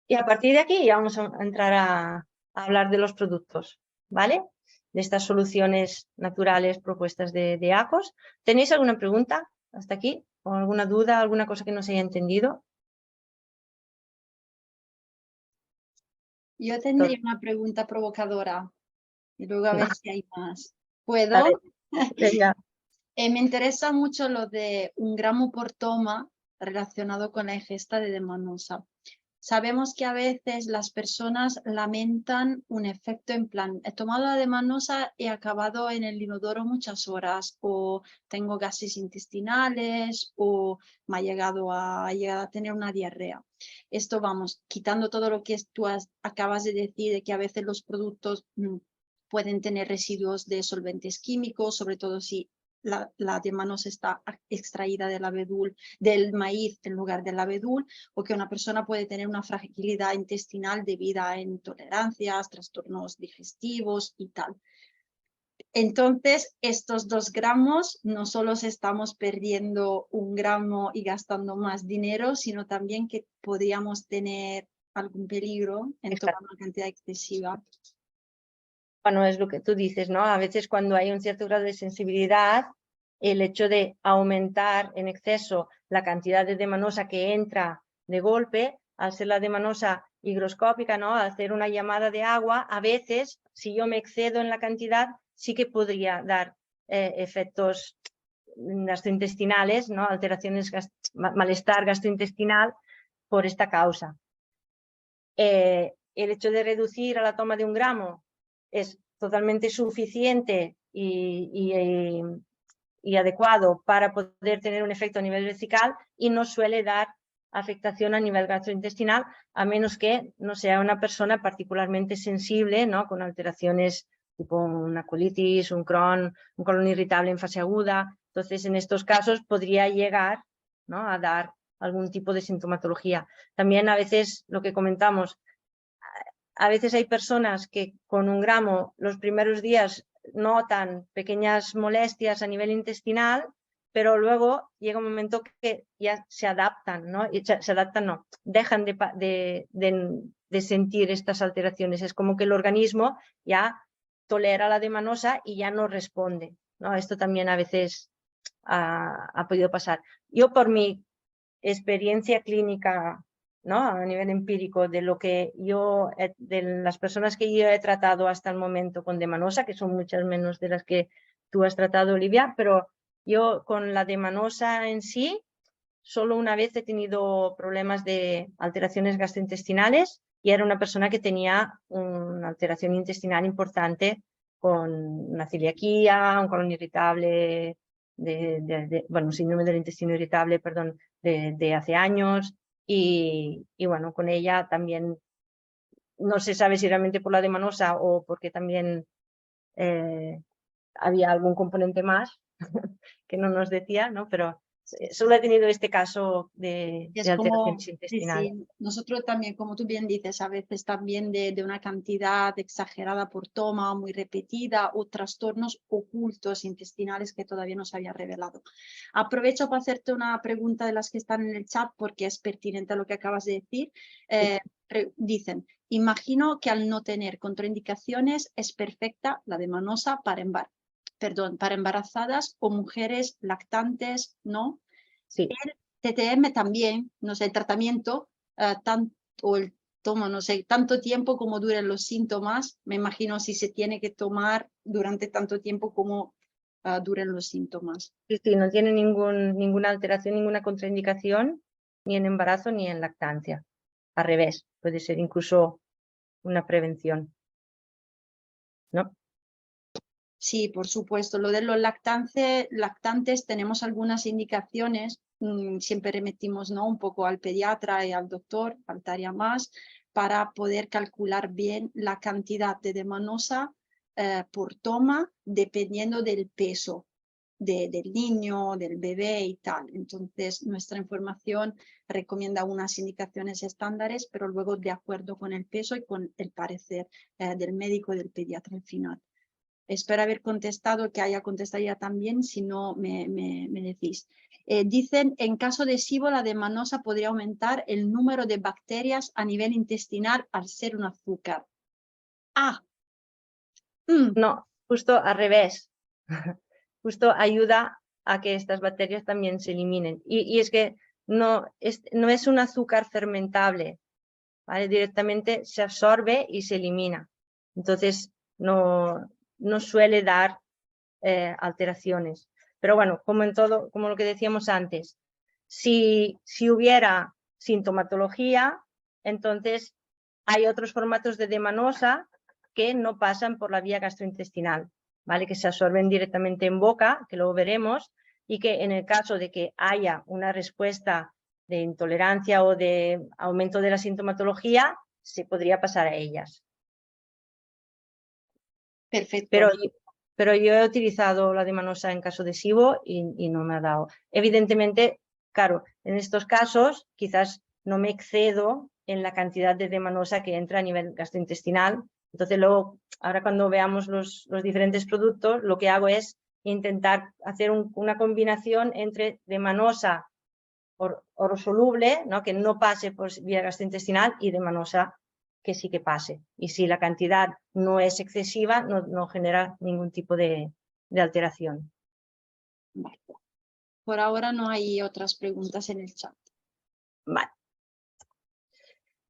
Y a partir de aquí ya vamos a entrar a hablar de los productos, ¿vale? estas soluciones naturales propuestas de ACOS. ¿Tenéis alguna pregunta hasta aquí? ¿O alguna duda, alguna cosa que no se haya entendido? Yo tendría una pregunta provocadora y luego a ver si hay más. ¿Puedo? A ver, venga. Me interesa mucho lo de 1 gramo por toma relacionado con la ingesta de Demanosa. Sabemos que a veces las personas lamentan un efecto en plan, he tomado la Demanosa y he acabado en el inodoro muchas horas, o tengo gases intestinales, o me ha llegado a tener una diarrea. Esto vamos, quitando todo lo que tú acabas de decir, de que a veces los productos pueden tener residuos de solventes químicos, sobre todo si la Demanosa está extraída del abedul, del maíz en lugar del abedul, o que una persona puede tener una fragilidad intestinal debido a intolerancias, trastornos digestivos y tal. Entonces, estos 2 gramos no solo estamos perdiendo 1 gramo y gastando más dinero, sino también que podríamos tener algún peligro en tomar una cantidad excesiva. Bueno, es lo que tú dices, ¿no? A veces cuando hay un cierto grado de sensibilidad, el hecho de aumentar en exceso la cantidad de Demanosa que entra de golpe, al ser la Demanosa higroscópica, ¿no? Al hacer una llamada de agua, a veces, si yo me excedo en la cantidad, sí que podría dar efectos gastrointestinales, ¿no? Alteraciones, malestar gastrointestinal por esta causa. El hecho de reducir a la toma de 1 gramo es totalmente suficiente y adecuado para poder tener un efecto a nivel vesical y no suele dar afectación a nivel gastrointestinal, a menos que no sea una persona particularmente sensible, ¿no? Con alteraciones tipo una colitis, un colon irritable en fase aguda. Entonces, en estos casos podría llegar, ¿no? A dar algún tipo de sintomatología. También a veces lo que comentamos, a veces hay personas que con 1 gramo los primeros días notan pequeñas molestias a nivel intestinal, pero luego llega un momento que ya se adaptan, ¿no? Dejan de sentir estas alteraciones. Es como que el organismo ya tolera la Demanosa y ya no responde, ¿no? Esto también a veces ha podido pasar. Yo, por mi experiencia clínica, ¿no? A nivel empírico, de las personas que yo he tratado hasta el momento con Demanosa, que son muchas menos de las que tú has tratado, Olivia, pero yo con la Demanosa en sí, solo una vez he tenido problemas de alteraciones gastrointestinales y era una persona que tenía una alteración intestinal importante con una celiaquía, un colon irritable, síndrome del intestino irritable, perdón, de hace años. Y bueno, con ella también no se sabe si realmente por la Demanosa o porque también había algún componente más que no nos decía, ¿no? Pero solo he tenido este caso de alteraciones intestinales. Sí, nosotros también, como tú bien dices, a veces también de una cantidad exagerada por toma, muy repetida, o trastornos ocultos intestinales que todavía no se había revelado. Aprovecho para hacerte una pregunta de las que están en el chat porque es pertinente a lo que acabas de decir. Dicen, imagino que al no tener contraindicaciones es perfecta la Demanosa para embarazadas o mujeres lactantes, ¿no? Sí. El TTM también, no sé, el tratamiento, o el tomo, no sé, tanto tiempo como duren los síntomas, me imagino si se tiene que tomar durante tanto tiempo como duren los síntomas. Sí, no tiene ninguna alteración, ninguna contraindicación, ni en embarazo ni en lactancia. Al revés, puede ser incluso una prevención, ¿no? Sí, por supuesto. Lo de los lactantes tenemos algunas indicaciones. Siempre remitimos, ¿no? Un poco al pediatra y al doctor, faltaría más, para poder calcular bien la cantidad de Demanosa por toma, dependiendo del peso del niño, del bebé y tal. Entonces, nuestra información recomienda unas indicaciones estándares, pero luego de acuerdo con el peso y con el parecer del médico y del pediatra al final. Espero haber contestado, que haya contestado ya también, si no me decís. Dicen, en caso de SIBO, la Demanosa podría aumentar el número de bacterias a nivel intestinal al ser un azúcar. No, justo al revés. Justo ayuda a que estas bacterias también se eliminen. Y es que no es un azúcar fermentable, ¿vale? Directamente se absorbe y se elimina. Entonces no suele dar alteraciones. Pero bueno, como en todo, como lo que decíamos antes, si hubiera sintomatología, entonces hay otros formatos de D-manosa que no pasan por la vía gastrointestinal, ¿vale? Que se absorben directamente en boca, que luego veremos, y que en el caso de que haya una respuesta de intolerancia o de aumento de la sintomatología, se podría pasar a ellas. Perfecto. Pero yo he utilizado la D-manosa en caso de SIBO y no me ha dado. Evidentemente, claro, en estos casos quizás no me excedo en la cantidad de D-manosa que entra a nivel gastrointestinal. Entonces luego, ahora cuando veamos los diferentes productos, lo que hago es intentar hacer una combinación entre D-manosa orosoluble, ¿no? Que no pase por vía gastrointestinal, y D-manosa que sí que pase. Y si la cantidad no es excesiva, no genera ningún tipo de alteración. Vale. Por ahora no hay otras preguntas en el chat.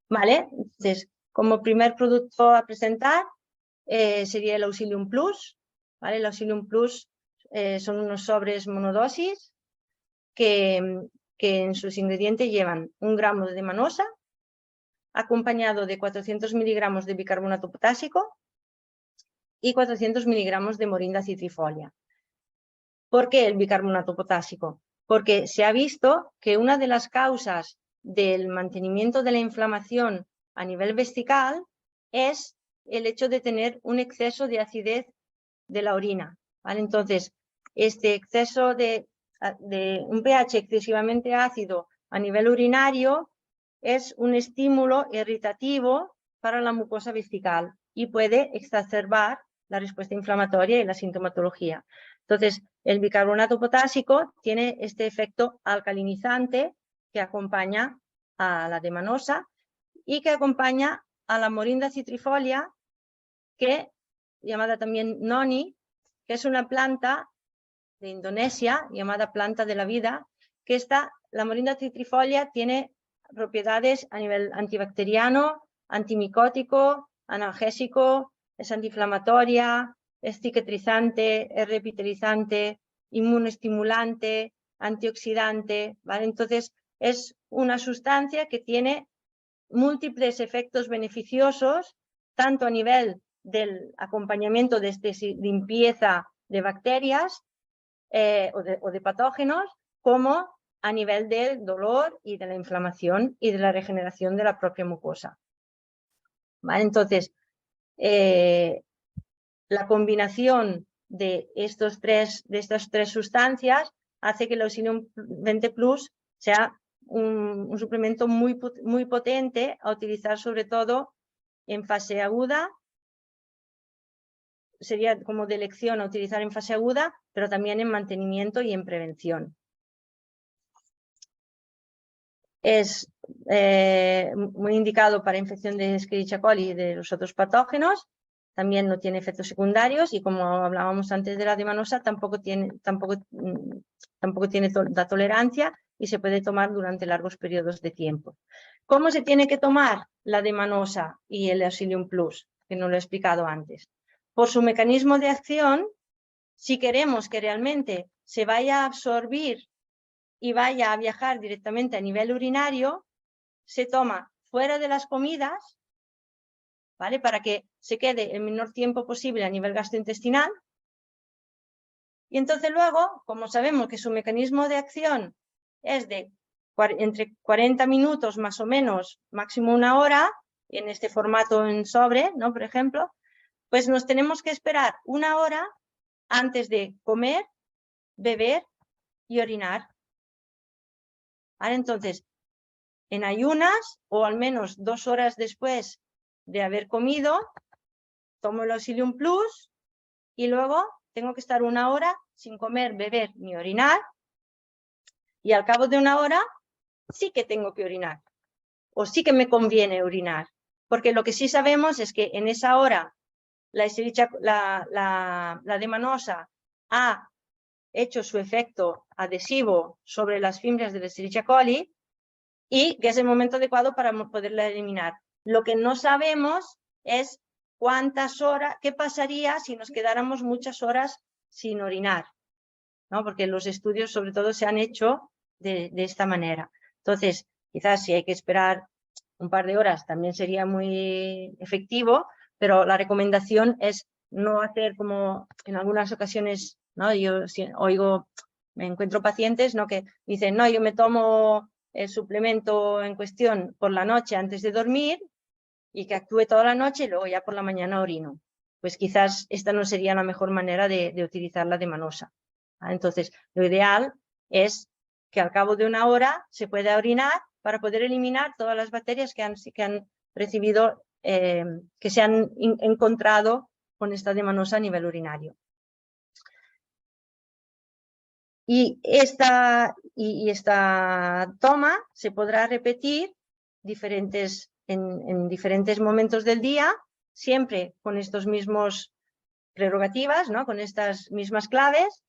Vale, entonces, como primer producto a presentar sería el Auxilium Plus. ¿Vale? El Auxilium Plus son unos sobres monodosis que en sus ingredientes llevan 1 gramo de D-manosa, acompañado de 400 miligramos de bicarbonato potásico y 400 miligramos de morinda citrifolia. ¿Por qué el bicarbonato potásico? Porque se ha visto que una de las causas del mantenimiento de la inflamación a nivel vesical es el hecho de tener un exceso de acidez de la orina, ¿vale? Entonces, este exceso de un pH excesivamente ácido a nivel urinario es un estímulo irritativo para la mucosa vesical y puede exacerbar la respuesta inflamatoria y la sintomatología. Entonces, el bicarbonato potásico tiene este efecto alcalinizante que acompaña a la D-manosa y que acompaña a la morinda citrifolia, llamada también noni, que es una planta de Indonesia, llamada planta de la vida, que la morinda citrifolia tiene propiedades a nivel antibacteriano, antimicótico, analgésico, es antiinflamatoria, es cicatrizante, es revitalizante, inmunoestimulante, antioxidante, ¿vale? Entonces, es una sustancia que tiene múltiples efectos beneficiosos, tanto a nivel del acompañamiento de limpieza de bacterias o de patógenos, como a nivel del dolor y de la inflamación y de la regeneración de la propia mucosa. ¿Vale? Entonces, la combinación de estas tres sustancias hace que el Auxilium 20 Plus sea un suplemento muy potente a utilizar sobre todo en fase aguda. Sería como de elección a utilizar en fase aguda, pero también en mantenimiento y en prevención. Es muy indicado para infección de Escherichia coli y de los otros patógenos. También no tiene efectos secundarios y, como hablábamos antes de la D-manosa, tampoco tiene la tolerancia y se puede tomar durante largos periodos de tiempo. ¿Cómo se tiene que tomar la D-manosa y el Auxilium Plus? Que no lo he explicado antes. Por su mecanismo de acción, si queremos que realmente se vaya a absorbir y vaya a viajar directamente a nivel urinario, se toma fuera de las comidas, ¿vale? Para que se quede el menor tiempo posible a nivel gastrointestinal. Y entonces luego, como sabemos que su mecanismo de acción es de entre 40 minutos más o menos, máximo 1 hora, en este formato en sobre, ¿no? Por ejemplo, pues nos tenemos que esperar 1 hora antes de comer, beber y orinar. ¿Vale? Entonces, en ayunas o al menos 2 horas después de haber comido, tomo el Auxilium Plus y luego tengo que estar 1 hora sin comer, beber ni orinar, y al cabo de 1 hora sí que tengo que orinar o sí que me conviene orinar, porque lo que sí sabemos es que en esa hora la D-manosa ha hecho su efecto adhesivo sobre las fibras de la Escherichia coli y que es el momento adecuado para poderla eliminar. Lo que no sabemos es cuántas horas, qué pasaría si nos quedáramos muchas horas sin orinar, ¿no? Porque los estudios sobre todo se han hecho de esta manera. Entonces, quizás si hay que esperar un par de horas también sería muy efectivo, pero la recomendación es no hacer como en algunas ocasiones, ¿no? Yo me encuentro pacientes, ¿no? Que dicen, no, yo me tomo el suplemento en cuestión por la noche antes de dormir y que actúe toda la noche y luego ya por la mañana orino. Pues quizás esta no sería la mejor manera de utilizar la D-manosa. Entonces, lo ideal es que al cabo de una hora se pueda orinar para poder eliminar todas las bacterias que han recibido, que se han encontrado con esta D-manosa a nivel urinario. Y esta toma se podrá repetir en diferentes momentos del día, siempre con estos mismos prerrogativas, ¿no? Con estas mismas claves.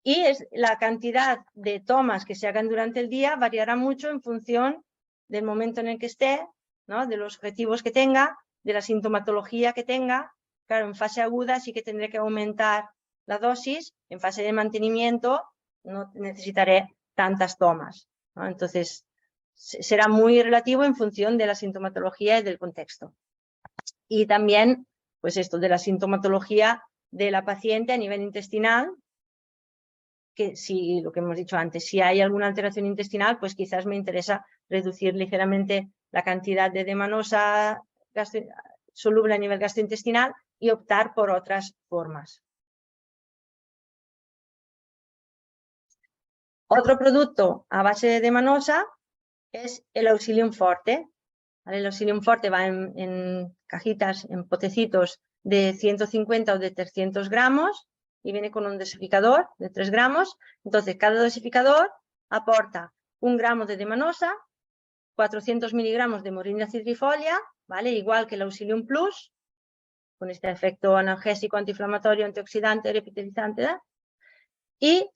Y la cantidad de tomas que se hagan durante el día variará mucho en función del momento en el que esté, ¿no? De los objetivos que tenga, de la sintomatología que tenga. Claro, en fase aguda sí que tendré que aumentar la dosis, en fase de mantenimiento no necesitaré tantas tomas, ¿no? Entonces, será muy relativo en función de la sintomatología y del contexto. Y también, pues esto, de la sintomatología de la paciente a nivel intestinal, que si, lo que hemos dicho antes, si hay alguna alteración intestinal, pues quizás me interesa reducir ligeramente la cantidad de D-manosa soluble a nivel gastrointestinal y optar por otras formas. Otro producto a base de D-manosa es el Auxilium Forte. ¿Vale? El Auxilium Forte va en cajitas, en potecitos de 150 o de 300 gramos y viene con un dosificador de 3 gramos. Entonces, cada dosificador aporta 1 gramo de D-manosa, 400 miligramos de Moringa citrifolia, ¿vale? Igual que el Auxilium Plus, con este efecto analgésico, antiinflamatorio, antioxidante, repitalizante, ¿verdad? Y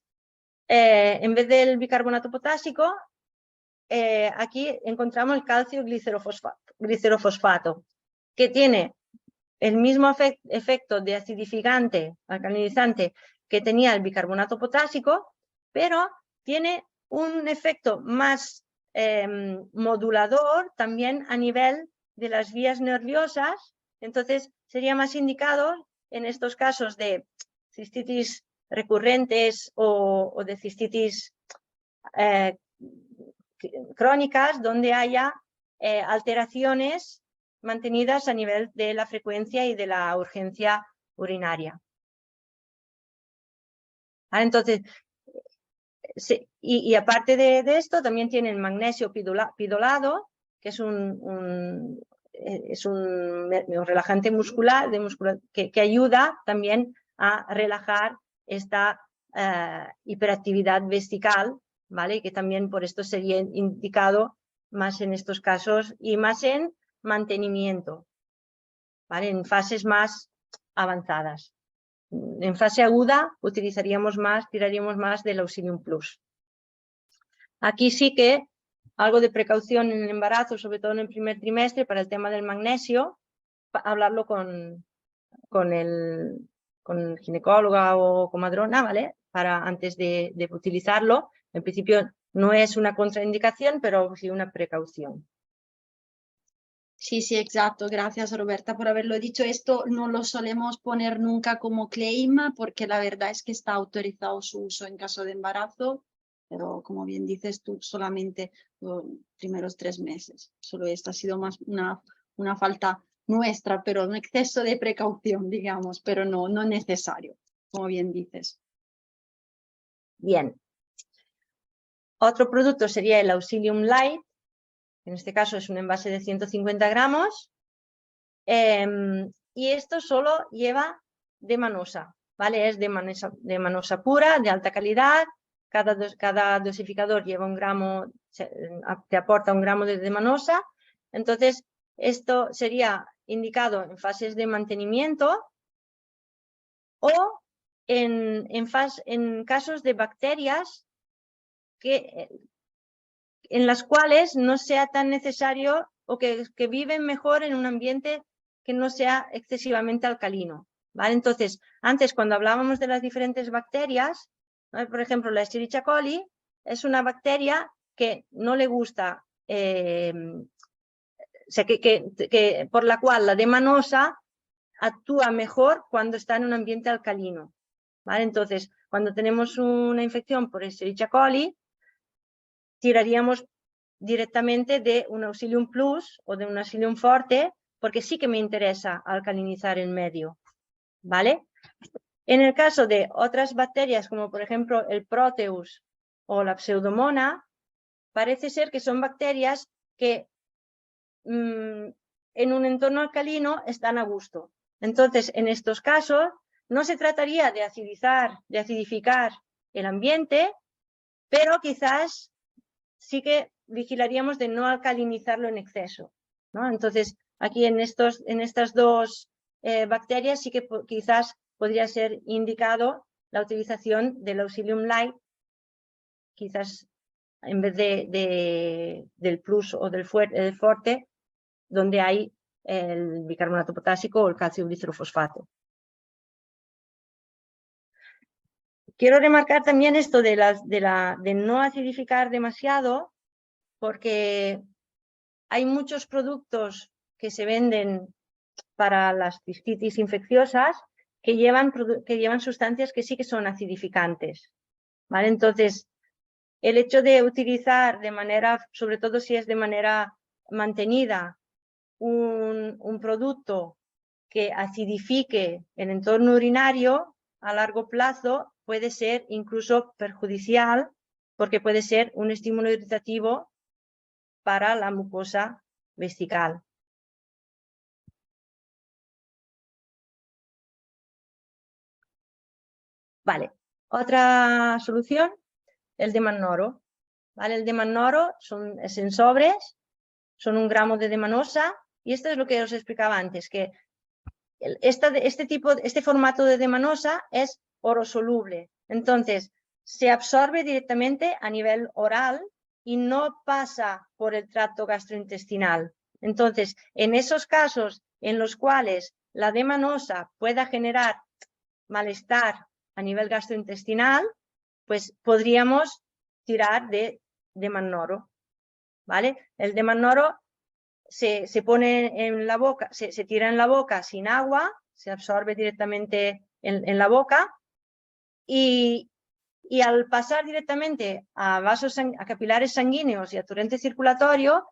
en vez del bicarbonato potásico, aquí encontramos el calcio glicerofosfato, que tiene el mismo efecto de acidificante, alcalinizante, que tenía el bicarbonato potásico, pero tiene un efecto más modulador también a nivel de las vías nerviosas. Entonces sería más indicado en estos casos de cistitis recurrentes o de cistitis crónicas, donde haya alteraciones mantenidas a nivel de la frecuencia y de la urgencia urinaria. Entonces, y aparte de esto, también tiene el magnesio pidolado, que es un relajante muscular, que ayuda también a relajar esta hiperactividad vesical, ¿vale? Que también por esto sería indicado más en estos casos y más en mantenimiento, ¿vale? En fases más avanzadas. En fase aguda tiraríamos más del Auxilium Plus. Aquí sí que algo de precaución en el embarazo, sobre todo en el primer trimestre, para el tema del magnesio, hablarlo con el ginecóloga o comadrona, ¿vale? Antes de utilizarlo. En principio no es una contraindicación, pero sí una precaución. Sí, sí, exacto. Gracias, Roberta, por haberlo dicho. Esto no lo solemos poner nunca como claim porque la verdad es que está autorizado su uso en caso de embarazo, pero como bien dices tú, solamente los primeros 3 meses. Solo esta ha sido más una falta nuestra, pero un exceso de precaución, digamos, pero no necesario, como bien dices. Bien. Otro producto sería el Auxilium Light. En este caso es un envase de 150 gramos. Y esto solo lleva D-manosa, ¿vale? Es D-manosa pura, de alta calidad. Cada dosificador lleva 1 gramo, te aporta 1 gramo de D-manosa. Entonces, esto sería indicado en fases de mantenimiento o en casos de bacterias en las cuales no sea tan necesario o que viven mejor en un ambiente que no sea excesivamente alcalino, ¿vale? Entonces, antes cuando hablábamos de las diferentes bacterias, ¿no? Por ejemplo, la Escherichia coli es una bacteria que no le gusta, o sea, por la cual la D-manosa actúa mejor cuando está en un ambiente alcalino, ¿vale? Entonces, cuando tenemos una infección por Escherichia coli, tiraríamos directamente de un Auxilium Plus o de un Auxilium Forte, porque sí que me interesa alcalinizar el medio, ¿vale? En el caso de otras bacterias, como por ejemplo el Proteus o la Pseudomonas, parece ser que son bacterias que en un entorno alcalino están a gusto. Entonces, en estos casos, no se trataría de acidificar el ambiente, pero quizás sí que vigilaríamos de no alcalinizarlo en exceso, ¿no? Entonces, aquí en estas dos bacterias sí que quizás podría ser indicado la utilización del Auxilium Light, quizás en vez del Plus o del Forte, donde hay el bicarbonato potásico o el calcio glicerofosfato. Quiero remarcar también esto de no acidificar demasiado, porque hay muchos productos que se venden para las cistitis infecciosas que llevan sustancias que sí que son acidificantes, ¿vale? Entonces, el hecho de utilizar de manera, sobre todo si es de manera mantenida, un producto que acidifique el entorno urinario a largo plazo puede ser incluso perjudicial, porque puede ser un estímulo irritativo para la mucosa vesical. Vale, otra solución, el Demanoro. ¿Vale? El Demanoro es en sobres, son 1 gramo de Demanosa, y esto es lo que os explicaba antes, que este formato de Demanosa es orosoluble. Entonces, se absorbe directamente a nivel oral y no pasa por el tracto gastrointestinal. Entonces, en esos casos en los cuales la D-manosa pueda generar malestar a nivel gastrointestinal, pues podríamos tirar de Demannoro, ¿vale? El Demannoro se pone en la boca, se tira en la boca sin agua, se absorbe directamente en la boca y al pasar directamente a capilares sanguíneos y a torrente circulatorio,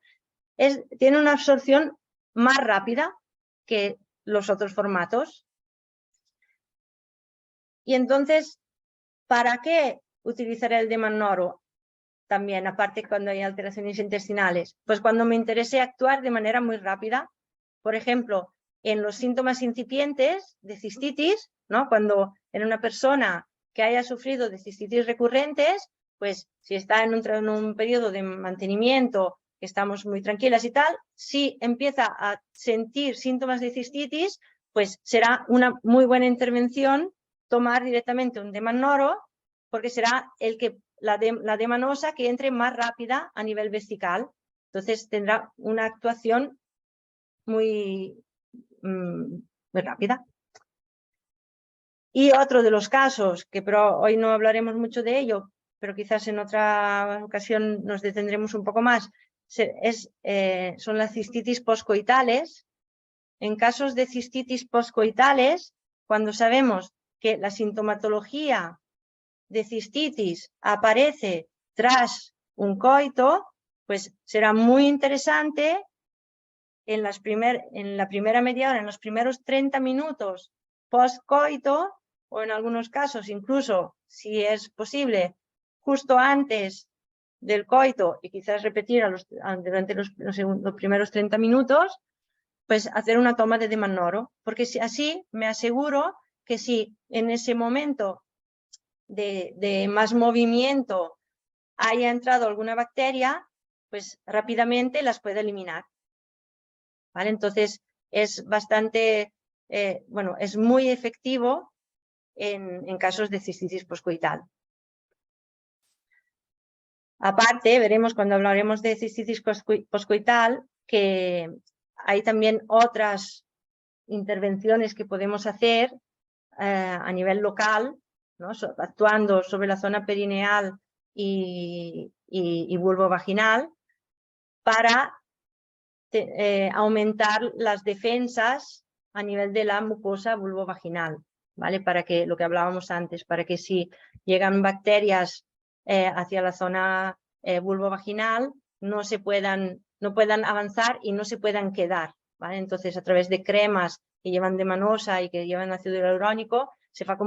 tiene una absorción más rápida que los otros formatos. Y entonces, ¿para qué utilizar el Demannoro? También, aparte cuando hay alteraciones intestinales, pues cuando me interese actuar de manera muy rápida, por ejemplo, en los síntomas incipientes de cistitis, ¿no? Cuando en una persona que haya sufrido de cistitis recurrentes, pues si está en un periodo de mantenimiento, que estamos muy tranquilas y tal, si empieza a sentir síntomas de cistitis, pues será una muy buena intervención tomar directamente un Demannoro, porque será la D-manosa que entre más rápida a nivel vesical. Entonces tendrá una actuación muy rápida. Y otro de los casos, pero hoy no hablaremos mucho de ello, pero quizás en otra ocasión nos detendremos un poco más, son las cistitis poscoitales. En casos de cistitis poscoitales, cuando sabemos que la sintomatología de cistitis aparece tras un coito, pues será muy interesante en la primera media hora, en los primeros 30 minutos post-coito, o en algunos casos incluso, si es posible, justo antes del coito y quizás repetir durante los primeros 30 minutos, pues hacer una toma de Demannoro, porque así me aseguro que si en ese momento de más movimiento haya entrado alguna bacteria, pues rápidamente las puede eliminar. ¿Vale? Entonces, es bastante, bueno, es muy efectivo en casos de cistitis poscoital. Aparte, veremos cuando hablaremos de cistitis poscoital que hay también otras intervenciones que podemos hacer a nivel local, ¿no? Actuando sobre la zona perineal y vulvovaginal para aumentar las defensas a nivel de la mucosa vulvovaginal, ¿vale? Para que, lo que hablábamos antes, para que si llegan bacterias hacia la zona vulvovaginal no puedan avanzar y no se puedan quedar, ¿vale? Entonces, a través de cremas que llevan demanosa y que llevan ácido hialurónico, se hace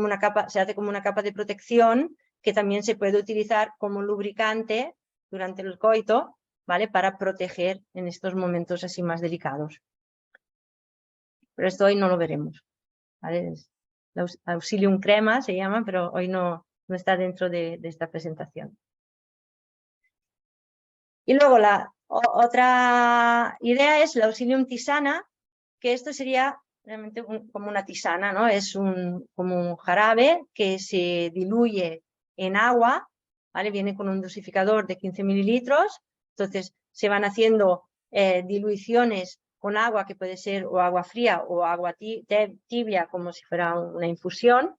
como una capa de protección que también se puede utilizar como lubricante durante el coito, ¿vale? Para proteger en estos momentos así más delicados. Pero esto hoy no lo veremos, ¿vale? Auxilium crema se llama, pero hoy no está dentro de esta presentación. Y luego la otra idea es la Auxilium tisana, que esto sería realmente como una tisana, ¿no? Es como un jarabe que se diluye en agua, ¿vale? Viene con un dosificador de 15 mililitros, entonces se van haciendo diluiciones con agua, que puede ser o agua fría o agua tibia, como si fuera una infusión.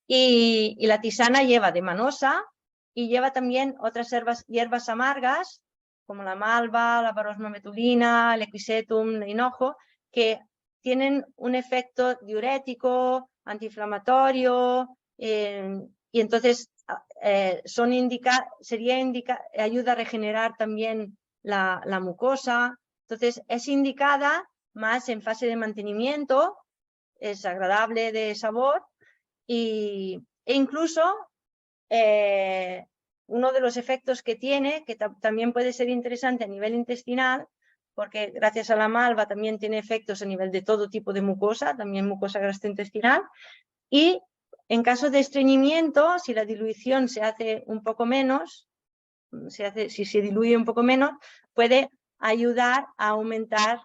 Y la tisana lleva de manosa y lleva también otras hierbas amargas, como la malva, la parosmometulina, el equisetum, el hinojo, que tienen un efecto diurético, antiinflamatorio, y entonces ayuda a regenerar también la mucosa. Entonces es indicada más en fase de mantenimiento, es agradable de sabor e incluso uno de los efectos que tiene, que también puede ser interesante a nivel intestinal, porque gracias a la malva también tiene efectos a nivel de todo tipo de mucosa, también mucosa gastrointestinal, y en caso de estreñimiento, si la dilución se hace un poco menos, si se diluye un poco menos, puede ayudar a aumentar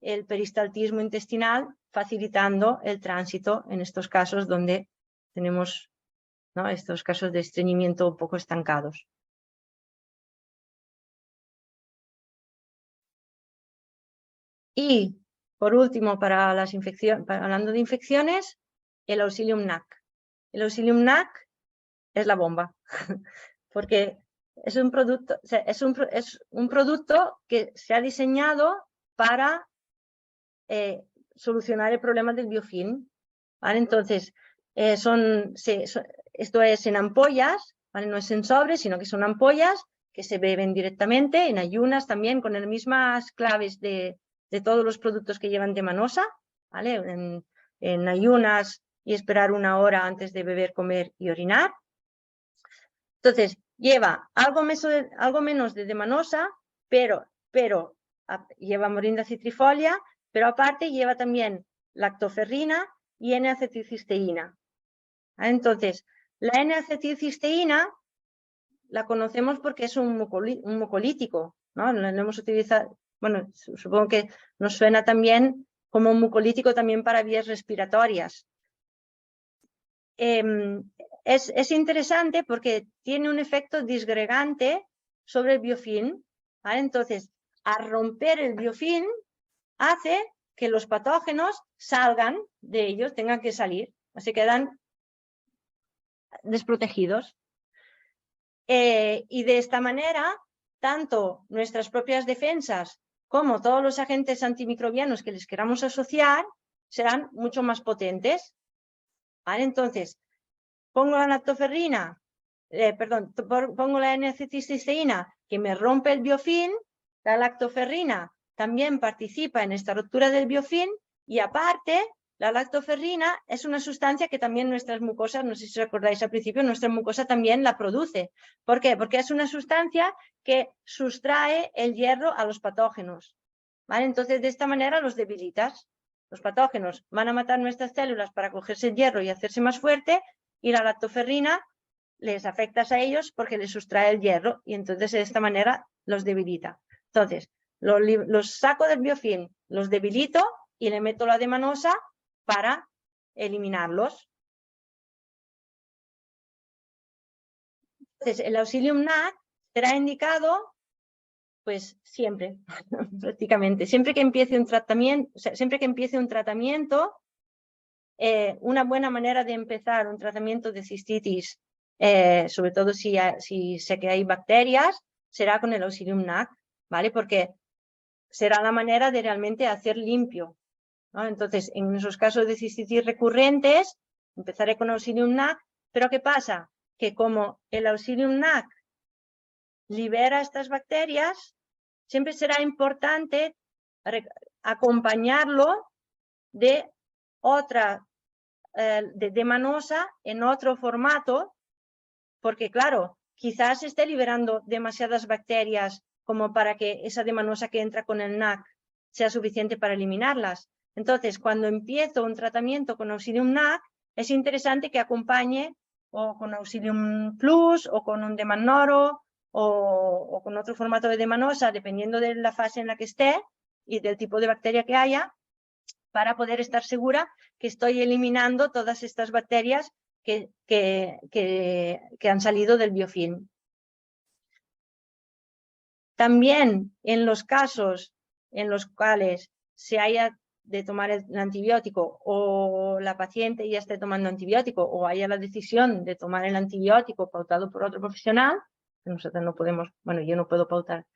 el peristaltismo intestinal, facilitando el tránsito en estos casos donde tenemos, ¿no?, estos casos de estreñimiento un poco estancados. Y por último, para las infecciones, hablando de infecciones, el Auxilium NAC. El Auxilium NAC es la bomba, porque es un producto, o sea, es un producto que se ha diseñado para solucionar el problema del biofilm, ¿vale? Entonces, esto es en ampollas, ¿vale? No es en sobres, sino que son ampollas que se beben directamente, en ayunas también, con las mismas claves de todos los productos que llevan de manosa, ¿vale? En ayunas y esperar 1 hora antes de beber, comer y orinar. Entonces, lleva algo menos de demanosa, pero lleva morinda citrifolia, pero aparte lleva también lactoferrina y N-acetilcisteína. Entonces, la N-acetilcisteína la conocemos porque es un mucolítico, ¿no? Lo hemos utilizado, bueno, supongo que nos suena también como un mucolítico también para vías respiratorias. Es interesante porque tiene un efecto disgregante sobre el biofilm, ¿vale? Entonces, al romper el biofilm, hace que los patógenos salgan de ellos, tengan que salir, se quedan desprotegidos. Y de esta manera, tanto nuestras propias defensas como todos los agentes antimicrobianos que les queramos asociar serán mucho más potentes. ¿Vale? Entonces, pongo la lactoferrina, pongo la N-acetilcisteína que me rompe el biofilm, la lactoferrina también participa en esta ruptura del biofilm y aparte la lactoferrina es una sustancia que también nuestras mucosas, no sé si os acordáis al principio, nuestra mucosa también la produce. ¿Por qué? Porque es una sustancia que sustrae el hierro a los patógenos, ¿vale? Entonces de esta manera los debilitas. Los patógenos van a matar nuestras células para cogerse el hierro y hacerse más fuerte, y la lactoferrina les afecta a ellos porque les sustrae el hierro y entonces de esta manera los debilita. Entonces, los saco del biofilm, los debilito y le meto la D-manosa para eliminarlos. Entonces, el Auxilium NAC será indicado pues siempre, prácticamente. Siempre que empiece un tratamiento, una buena manera de empezar un tratamiento de cistitis, sobre todo si sé que hay bacterias, será con el Auxilium NAC, ¿vale? Porque será la manera de realmente hacer limpio, ¿no? Entonces, en esos casos de cistitis recurrentes, empezaré con Auxilium NAC, pero ¿qué pasa? Que como el Auxilium NAC libera estas bacterias, siempre será importante acompañarlo de otra de manosa en otro formato, porque claro, quizás esté liberando demasiadas bacterias como para que esa demanosa que entra con el NAC sea suficiente para eliminarlas. Entonces, cuando empiezo un tratamiento con Auxilium NAC, es interesante que acompañe o con Auxilium Plus o con un Demanoro o con otro formato de demanosa, dependiendo de la fase en la que esté y del tipo de bacteria que haya, para poder estar segura que estoy eliminando todas estas bacterias que han salido del biofilm. También en los casos en los cuales se haya de tomar el antibiótico o la paciente ya esté tomando antibiótico o haya la decisión de tomar el antibiótico pautado por otro profesional, que nosotros no podemos, bueno, yo no puedo pautar,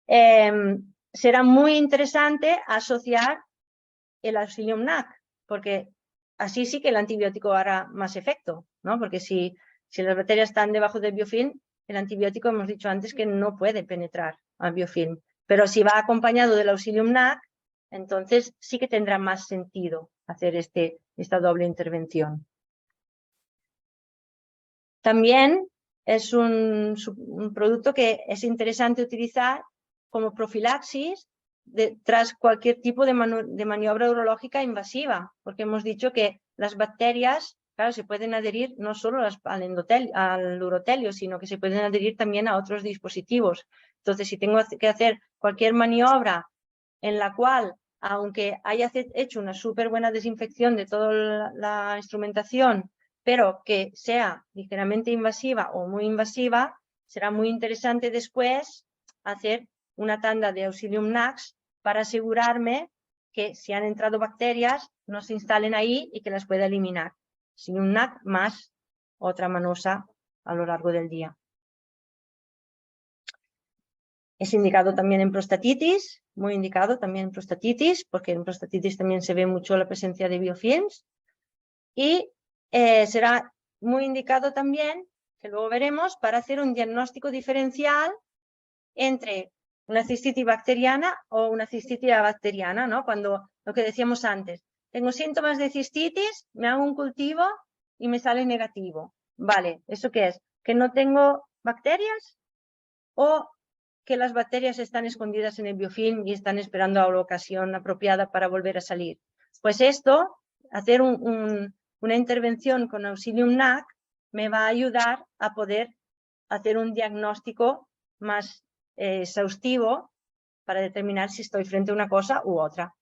será muy interesante asociar el Auxilium NAC, porque así sí que el antibiótico hará más efecto, ¿no? Porque si las bacterias están debajo del biofilm, el antibiótico hemos dicho antes que no puede penetrar al biofilm, pero si va acompañado del Auxilium NAC, entonces sí que tendrá más sentido hacer esta doble intervención. También es un producto que es interesante utilizar como profilaxis tras cualquier tipo de maniobra urológica invasiva, porque hemos dicho que las bacterias, claro, se pueden adherir no solo al urotelio, sino que se pueden adherir también a otros dispositivos. Entonces, si tengo que hacer cualquier maniobra en la cual, aunque haya hecho una súper buena desinfección de toda la instrumentación, pero que sea ligeramente invasiva o muy invasiva, será muy interesante después hacer una tanda de Auxilium NACs para asegurarme que si han entrado bacterias no se instalen ahí y que las pueda eliminar. Auxilium NAC más otra manosa a lo largo del día. Es indicado también en prostatitis, muy indicado también en prostatitis, porque en prostatitis también se ve mucho la presencia de biofilms. Y será muy indicado también, que luego veremos, para hacer un diagnóstico diferencial entre una cistitis bacteriana o una cistitis abacteriana, ¿no? Cuando lo que decíamos antes, tengo síntomas de cistitis, me hago un cultivo y me sale negativo. Vale, ¿eso qué es? ¿Que no tengo bacterias? ¿O que las bacterias están escondidas en el biofilm y están esperando a la ocasión apropiada para volver a salir? Pues esto, hacer una intervención con Auxilium NAC me va a ayudar a poder hacer un diagnóstico más exhaustivo para determinar si estoy frente a una cosa u otra.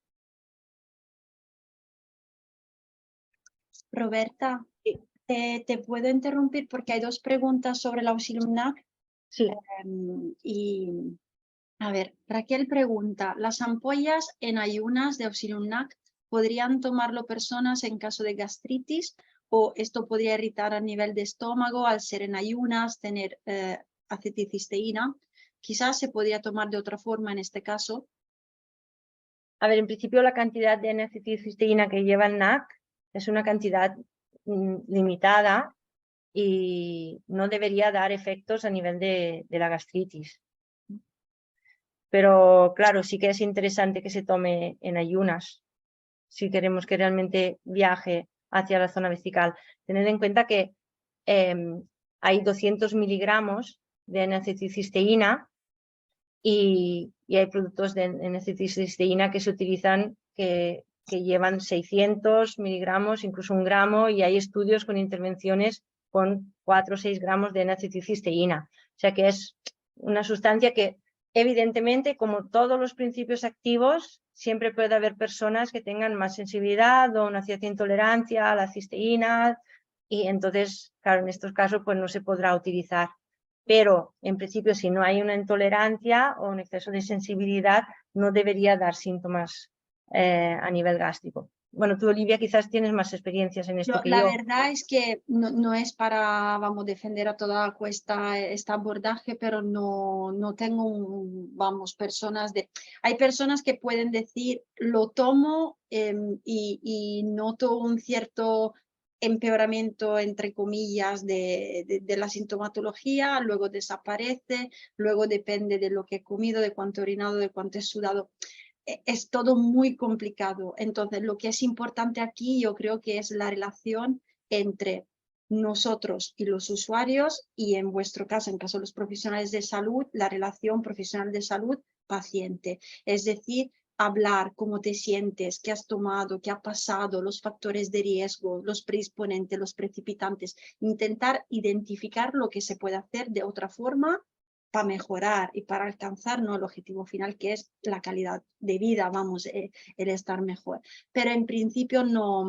Roberta, Sí. te puedo interrumpir porque hay dos preguntas sobre el Auxilium NAC. Sí. Y a ver, Raquel pregunta, ¿las ampollas en ayunas de Auxilium NAC podrían tomarlo personas en caso de gastritis o esto podría irritar a nivel de estómago al ser en ayunas, tener acetilcisteína? Quizás se podría tomar de otra forma en este caso. A ver, en principio la cantidad de N-acetilcisteína que lleva el NAC es una cantidad limitada y no debería dar efectos a nivel de la gastritis. Pero claro, sí que es interesante que se tome en ayunas si queremos que realmente viaje hacia la zona vesical. Tened en cuenta que hay 200 miligramos de N-acetilcisteína y hay productos de N-acetilcisteína que se utilizan que llevan 600 miligramos, incluso 1 gramo, y hay estudios con intervenciones con 4 o 6 gramos de N-acetilcisteína. O sea que es una sustancia que evidentemente, como todos los principios activos, siempre puede haber personas que tengan más sensibilidad o una cierta intolerancia a la cisteína y entonces, claro, en estos casos pues no se podrá utilizar. Pero en principio si no hay una intolerancia o un exceso de sensibilidad no debería dar síntomas a nivel gástrico. Bueno, tú, Olivia, quizás tienes más experiencias en esto que La yo. verdad es que no es para, vamos, defender a toda cuesta este abordaje, pero no tengo, vamos, personas de... Hay personas que pueden decir, lo tomo y noto un cierto empeoramiento, entre comillas, de la sintomatología, luego desaparece, luego depende de lo que he comido, de cuánto he orinado, de cuánto he sudado. Es todo muy complicado. Entonces, lo que es importante aquí yo creo que es la relación entre nosotros y los usuarios y en vuestro caso, en caso de los profesionales de salud, la relación profesional de salud-paciente. Es decir, hablar cómo te sientes, qué has tomado, qué ha pasado, los factores de riesgo, los predisponentes, los precipitantes. Intentar identificar lo que se puede hacer de otra forma para mejorar y para alcanzar, ¿no?, el objetivo final, que es la calidad de vida, vamos, el estar mejor. Pero en principio no,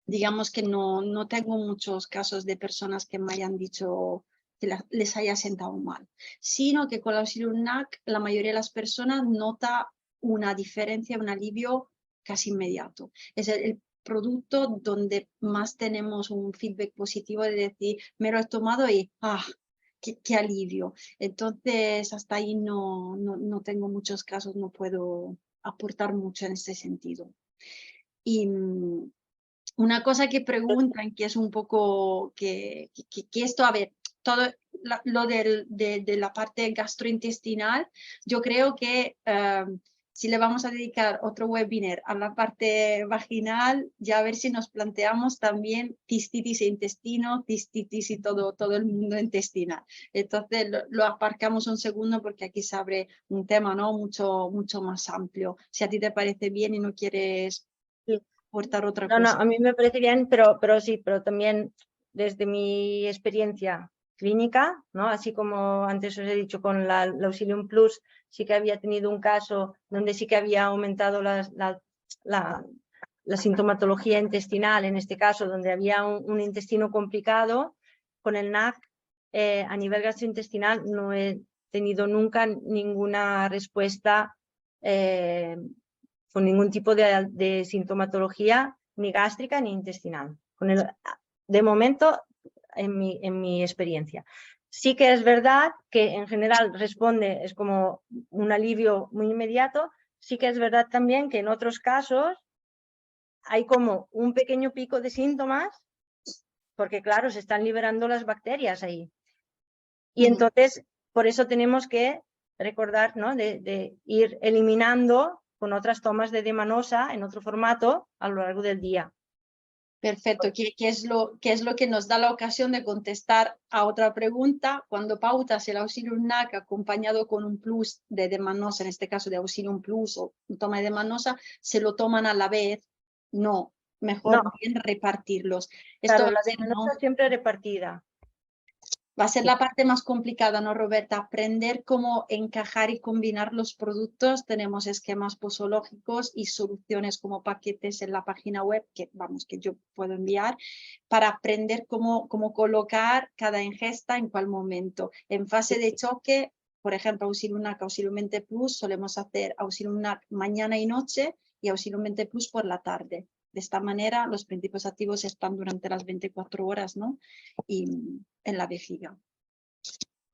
digamos que no tengo muchos casos de personas que me hayan dicho que les haya sentado mal, sino que con la Auxilium NAC la mayoría de las personas nota una diferencia, un alivio casi inmediato. Es el producto donde más tenemos un feedback positivo de decir, me lo he tomado y qué alivio. Entonces, hasta ahí no tengo muchos casos, no puedo aportar mucho en ese sentido. Y una cosa que preguntan, que es un poco, que esto, a ver, todo lo de la parte gastrointestinal, yo creo que si le vamos a dedicar otro webinar a la parte vaginal, ya a ver si nos planteamos también cistitis e intestino, cistitis y todo el mundo intestinal. Entonces lo aparcamos un segundo porque aquí se abre un tema, ¿no?, mucho más amplio. Si a ti te parece bien y no quieres aportar otra No, cosa. a mí me parece bien, pero sí, pero también desde mi experiencia clínica, ¿no? Así como antes os he dicho con la Auxilium Plus, sí que había tenido un caso donde sí que había aumentado la sintomatología intestinal, en este caso donde había un intestino complicado. Con el NAC a nivel gastrointestinal no he tenido nunca ninguna respuesta con ningún tipo de sintomatología ni gástrica ni intestinal. De momento, en mi experiencia. Sí que es verdad que en general responde, es como un alivio muy inmediato. Sí que es verdad también que en otros casos hay como un pequeño pico de síntomas, porque claro, se están liberando las bacterias ahí. Y entonces, por eso tenemos que recordar, ¿no?, de ir eliminando con otras tomas de D-manosa en otro formato a lo largo del día. Perfecto, ¿qué es lo que nos da la ocasión de contestar a otra pregunta? Cuando pautas el Auxilium NAC acompañado con un plus de D-manosa, en este caso de Auxilium Plus o toma de D-manosa, ¿se lo toman a la vez? No, mejor bien repartirlos. Esto Claro, la D-manosa siempre repartida. va a ser la parte más complicada, ¿no, Roberta? Aprender cómo encajar y combinar los productos. Tenemos esquemas posológicos y soluciones como paquetes en la página web que, vamos, que yo puedo enviar para aprender cómo colocar cada ingesta en cuál momento. En fase de choque, por ejemplo, Auxilium NAC, Auxilium Mente Plus, solemos hacer Auxilium NAC mañana y noche y Auxilium Mente Plus por la tarde. De esta manera, los principios activos están durante las 24 horas, ¿no?, y en la vejiga.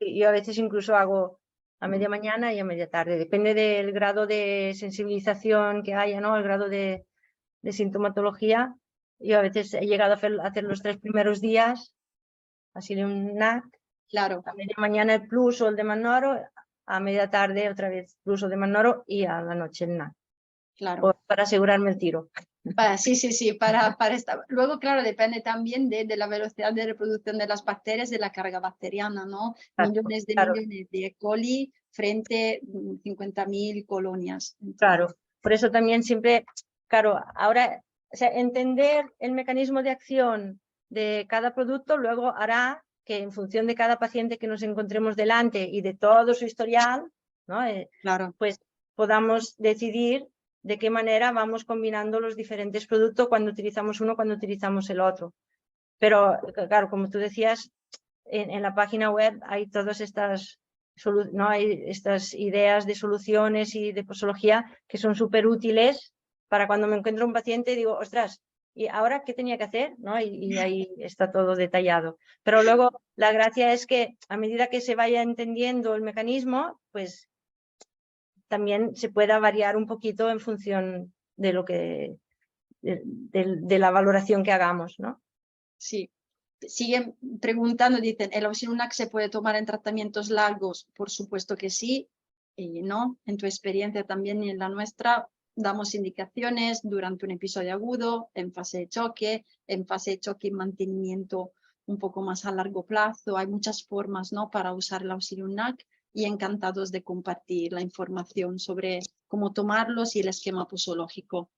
Yo a veces incluso hago a media mañana y a media tarde. Depende del grado de sensibilización que haya, ¿no?, el grado de sintomatología. Yo a veces he llegado a hacer los 3 primeros días, así de un NAC. Claro. A media mañana el Plus o el de Manoro, a media tarde otra vez Plus o de Manoro y a la noche el NAC. Claro. Para asegurarme el tiro. Sí, para estar. Luego, claro, depende también de la velocidad de reproducción de las bacterias, de la carga bacteriana, ¿no? Millones de E. coli frente a 50.000 colonias. Entonces, claro, por eso también siempre, claro, ahora, o sea, entender el mecanismo de acción de cada producto luego hará que en función de cada paciente que nos encontremos delante y de todo su historial, ¿no?, claro. pues podamos decidir de qué manera vamos combinando los diferentes productos cuando utilizamos uno, cuando utilizamos el otro. Pero claro, como tú decías, en la página web hay todas estas, ¿no? Hay estas ideas de soluciones y de posología que son súper útiles para cuando me encuentro un paciente y digo, ostras, ¿y ahora qué tenía que hacer? ¿No? Y ahí está todo detallado. Pero luego la gracia es que a medida que se vaya entendiendo el mecanismo, pues también se pueda variar un poquito en función de lo que de la valoración que hagamos, ¿no? Sí. Siguen preguntando, dicen, ¿el Osilunac se puede tomar en tratamientos largos? Por supuesto que sí, y no. En tu experiencia también y en la nuestra, damos indicaciones durante un episodio agudo, en fase de choque y mantenimiento un poco más a largo plazo. Hay muchas formas, ¿no?, para usar el Osilunac y encantados de compartir la información sobre cómo tomarlos y el esquema posológico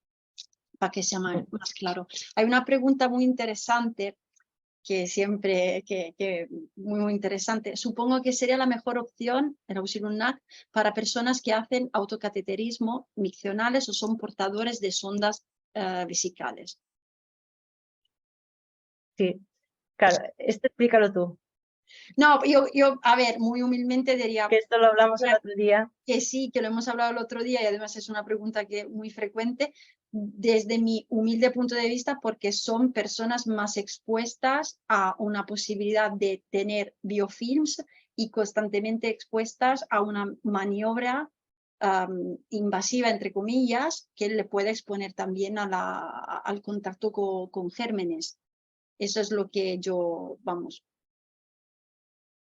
para que sea más claro. Hay una pregunta muy interesante que siempre, muy interesante. Supongo que sería la mejor opción, el Osilunac, para personas que hacen autocateterismo miccionales o son portadores de sondas vesicales. Sí, claro, esto explícalo tú. No, yo, a ver, muy humildemente diría... Que esto lo hablamos el otro día. Que sí, que lo hemos hablado el otro día y además es una pregunta que muy frecuente desde mi humilde punto de vista, porque son personas más expuestas a una posibilidad de tener biofilms y constantemente expuestas a una maniobra invasiva, entre comillas, que le puede exponer también al contacto con gérmenes. Eso es lo que yo, vamos,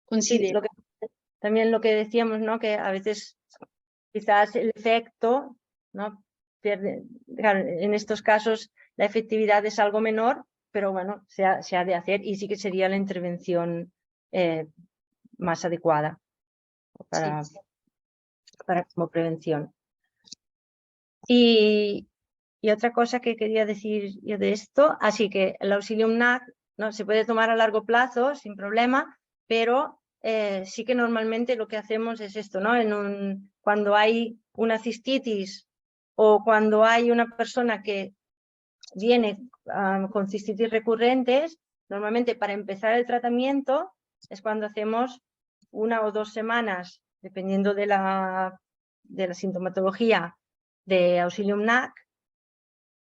considero. Sí, también lo que decíamos, ¿no? Que a veces quizás el efecto, ¿no?, pierde, claro, en estos casos la efectividad es algo menor, pero bueno, se ha de hacer y sí que sería la intervención más adecuada para como prevención. Y otra cosa que quería decir yo de esto, así que el Ausilium NAC, ¿no?, se puede tomar a largo plazo sin problema, pero sí que normalmente lo que hacemos es esto, ¿no? Cuando hay una cistitis o cuando hay una persona que viene con cistitis recurrentes, normalmente para empezar el tratamiento es cuando hacemos 1 o 2 semanas, dependiendo de la sintomatología, de Ausilium NAC,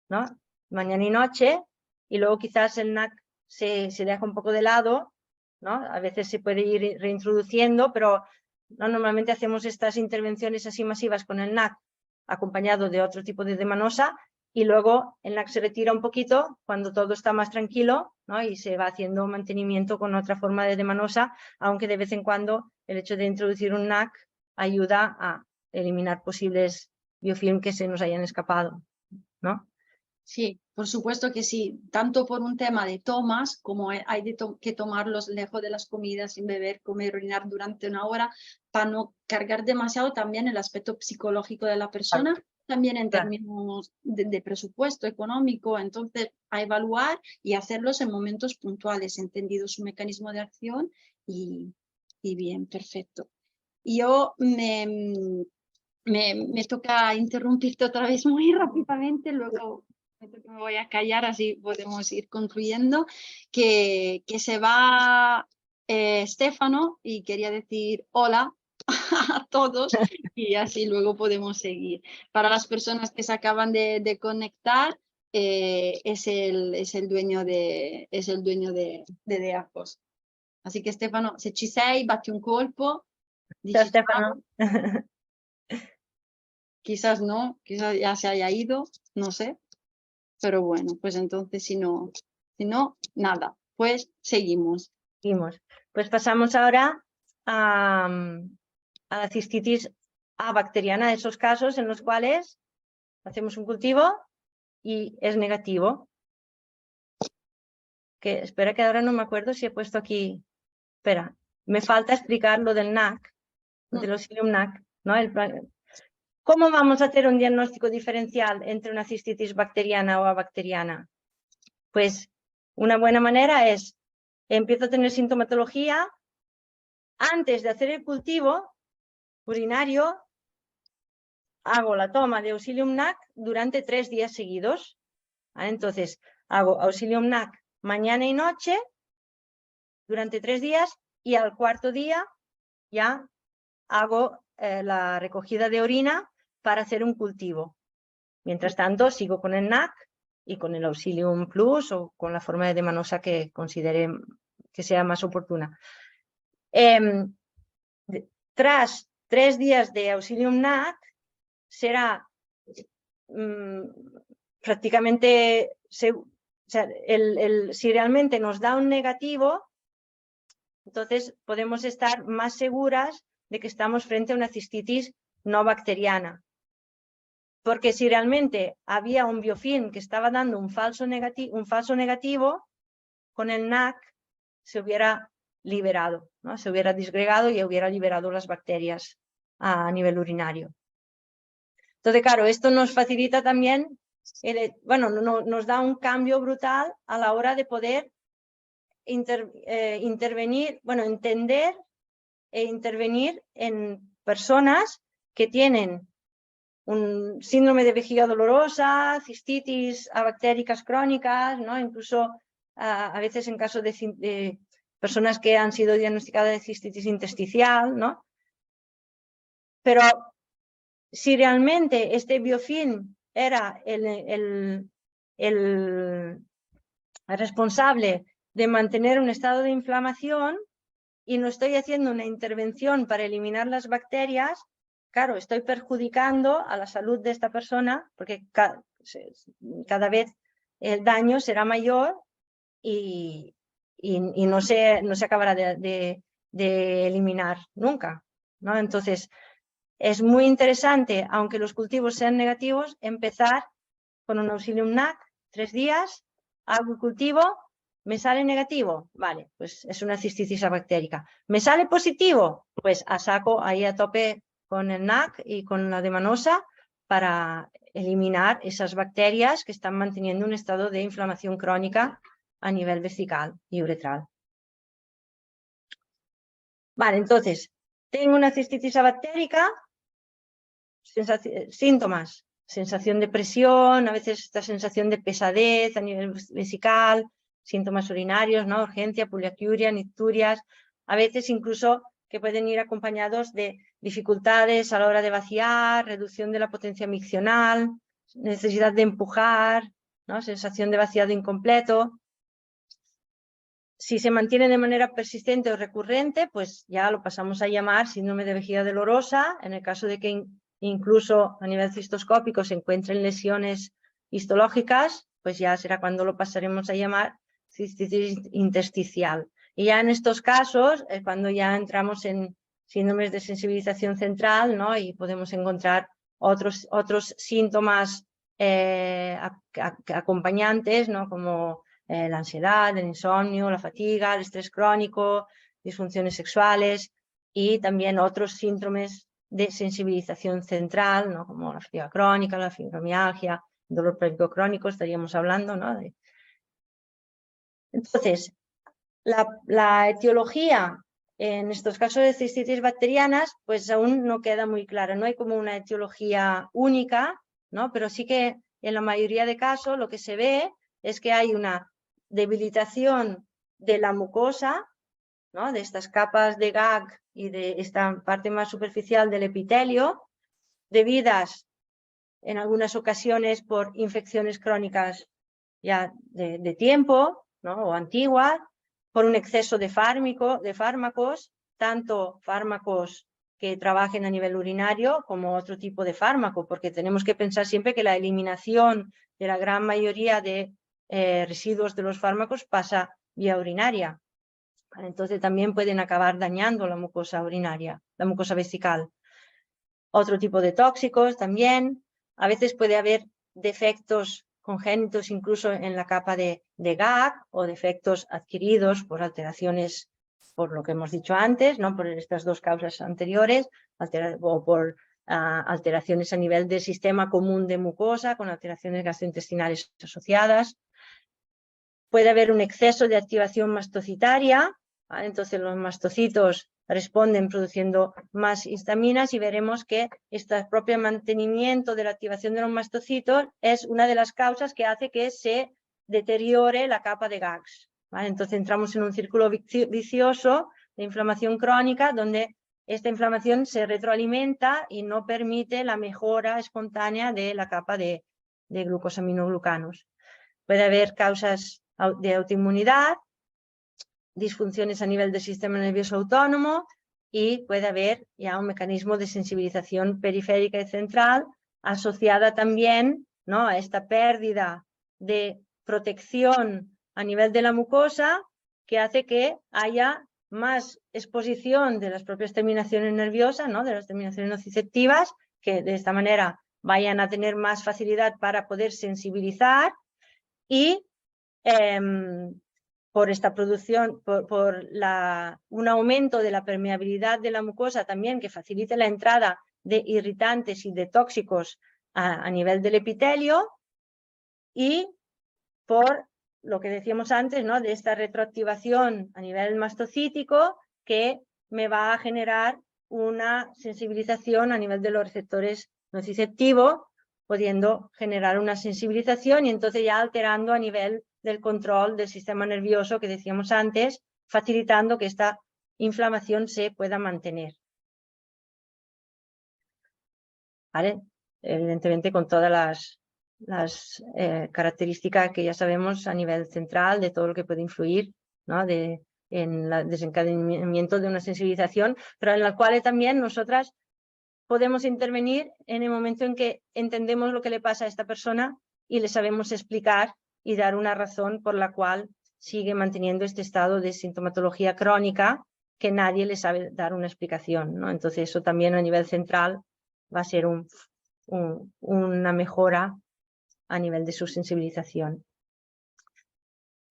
¿no?, mañana y noche, y luego quizás el NAC se deja un poco de lado, ¿no? A veces se puede ir reintroduciendo, pero ¿no?, normalmente hacemos estas intervenciones así masivas con el NAC acompañado de otro tipo de demanosa, y luego el NAC se retira un poquito cuando todo está más tranquilo, ¿no?, y se va haciendo mantenimiento con otra forma de demanosa, aunque de vez en cuando el hecho de introducir un NAC ayuda a eliminar posibles biofilm que se nos hayan escapado, ¿no? Sí, por supuesto que sí, tanto por un tema de tomas, como hay que tomarlos lejos de las comidas, sin beber, comer, orinar durante 1 hora, para no cargar demasiado también el aspecto psicológico de la persona, también en términos de presupuesto económico. Entonces, a evaluar y hacerlos en momentos puntuales, entendido su mecanismo de acción y bien, perfecto. Yo me toca interrumpirte otra vez muy rápidamente, luego me voy a callar, así podemos ir concluyendo, que se va Stefano y quería decir hola a todos y así luego podemos seguir. Para las personas que se acaban de conectar, es el dueño de Deacos. Así que Stefano, se ci sei, batti un colpo, Ciao, dici Stefano. Quizás no, quizás ya se haya ido, no sé. Pero bueno, pues entonces si no, nada, pues seguimos. Seguimos. Pues pasamos ahora a la cistitis A bacteriana, esos casos en los cuales hacemos un cultivo y es negativo. Que espera, que ahora no me acuerdo si he puesto aquí. Espera, me falta explicar lo del NAC, del Ausilium NAC, ¿no? ¿Cómo vamos a hacer un diagnóstico diferencial entre una cistitis bacteriana o abacteriana? Pues una buena manera es, empiezo a tener sintomatología, antes de hacer el cultivo urinario, hago la toma de Auxilium NAC durante 3 días seguidos. ¿Vale? Entonces, hago Auxilium NAC mañana y noche durante 3 días y al cuarto día ya hago la recogida de orina para hacer un cultivo. Mientras tanto, sigo con el NAC y con el Auxilium Plus o con la forma de Demanosa que considere que sea más oportuna. Tras 3 días de Auxilium NAC, será prácticamente, si realmente nos da un negativo, entonces podemos estar más seguras de que estamos frente a una cistitis no bacteriana. Porque si realmente había un biofilm que estaba dando un falso negativo, con el NAC se hubiera liberado, ¿no? Se hubiera disgregado y hubiera liberado las bacterias a nivel urinario. Entonces, claro, esto nos facilita también, nos da un cambio brutal a la hora de poder intervenir, entender e intervenir en personas que tienen un síndrome de vejiga dolorosa, cistitis abactéricas crónicas, ¿no? Incluso a veces en caso de personas que han sido diagnosticadas de cistitis intersticial, ¿no? Pero si realmente este biofilm era el responsable de mantener un estado de inflamación y no estoy haciendo una intervención para eliminar las bacterias, claro, estoy perjudicando a la salud de esta persona porque cada vez el daño será mayor y no se acabará de eliminar nunca, ¿no? Entonces, es muy interesante, aunque los cultivos sean negativos, empezar con un Auxilium NAC, 3 días, hago el cultivo, me sale negativo, vale, pues es una cistitis abactérica. ¿Me sale positivo? Pues a saco ahí a tope con el NAC y con la Demanosa para eliminar esas bacterias que están manteniendo un estado de inflamación crónica a nivel vesical y uretral. Vale, entonces, tengo una cistitis abactérica, síntomas, sensación de presión, a veces esta sensación de pesadez a nivel vesical, síntomas urinarios, ¿no? Urgencia, poliaquiuria, nicturias, a veces incluso que pueden ir acompañados de dificultades a la hora de vaciar, reducción de la potencia miccional, necesidad de empujar, ¿no? Sensación de vaciado incompleto. Si se mantiene de manera persistente o recurrente, pues ya lo pasamos a llamar síndrome de vejiga dolorosa, en el caso de que incluso a nivel cistoscópico se encuentren lesiones histológicas, pues ya será cuando lo pasaremos a llamar cistitis intersticial. Y ya en estos casos es cuando ya entramos en síndromes de sensibilización central, ¿no? Y podemos encontrar otros síntomas acompañantes, ¿no? Como la ansiedad, el insomnio, la fatiga, el estrés crónico, disfunciones sexuales y también otros síndromes de sensibilización central, ¿no? Como la fatiga crónica, la fibromialgia, dolor pélvico crónico, estaríamos hablando, ¿no? Entonces, la etiología en estos casos de cistitis bacterianas, pues aún no queda muy clara, no hay como una etiología única, ¿no? Pero sí que en la mayoría de casos lo que se ve es que hay una debilitación de la mucosa, ¿no? De estas capas de GAG y de esta parte más superficial del epitelio, debidas en algunas ocasiones por infecciones crónicas ya de tiempo, ¿no? O antiguas, por un exceso de fármacos, tanto fármacos que trabajen a nivel urinario como otro tipo de fármaco, porque tenemos que pensar siempre que la eliminación de la gran mayoría de residuos de los fármacos pasa vía urinaria. Entonces también pueden acabar dañando la mucosa urinaria, la mucosa vesical. Otro tipo de tóxicos también. A veces puede haber defectos congénitos incluso en la capa de GAG o defectos adquiridos por alteraciones, por lo que hemos dicho antes, ¿no? Por estas dos causas anteriores, o por alteraciones a nivel del sistema común de mucosa con alteraciones gastrointestinales asociadas. Puede haber un exceso de activación mastocitaria, ¿vale? Entonces los mastocitos responden produciendo más histaminas y veremos que este propio mantenimiento de la activación de los mastocitos es una de las causas que hace que se deteriore la capa de GAGs, ¿vale? Entonces entramos en un círculo vicioso de inflamación crónica donde esta inflamación se retroalimenta y no permite la mejora espontánea de la capa de glucosaminoglucanos. Puede haber causas de autoinmunidad, disfunciones a nivel del sistema nervioso autónomo y puede haber ya un mecanismo de sensibilización periférica y central asociada también, ¿no?, a esta pérdida de protección a nivel de la mucosa que hace que haya más exposición de las propias terminaciones nerviosas, ¿no?, de las terminaciones nociceptivas, que de esta manera vayan a tener más facilidad para poder sensibilizar y por esta producción, por un aumento de la permeabilidad de la mucosa también que facilite la entrada de irritantes y de tóxicos a nivel del epitelio y por lo que decíamos antes, ¿no?, de esta retroactivación a nivel mastocítico que me va a generar una sensibilización a nivel de los receptores nociceptivos, pudiendo generar una sensibilización y entonces ya alterando a nivel del control del sistema nervioso que decíamos antes, facilitando que esta inflamación se pueda mantener. ¿Vale? Evidentemente con todas las características que ya sabemos a nivel central de todo lo que puede influir, ¿no?, en el desencadenamiento de una sensibilización, pero en la cual también nosotras podemos intervenir en el momento en que entendemos lo que le pasa a esta persona y le sabemos explicar y dar una razón por la cual sigue manteniendo este estado de sintomatología crónica que nadie le sabe dar una explicación, ¿no? Entonces eso también a nivel central va a ser una mejora a nivel de su sensibilización.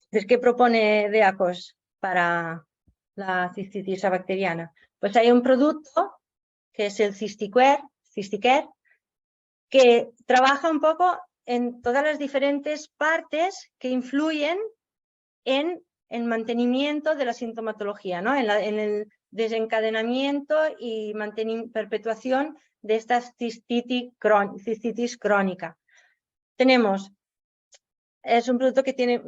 Entonces, ¿qué propone DEACOS para la cistitis bacteriana? Pues hay un producto que es el Cysticare, que trabaja un poco en todas las diferentes partes que influyen en el mantenimiento de la sintomatología, ¿no?, en el desencadenamiento y perpetuación de esta cistitis crónica. Es un producto que tiene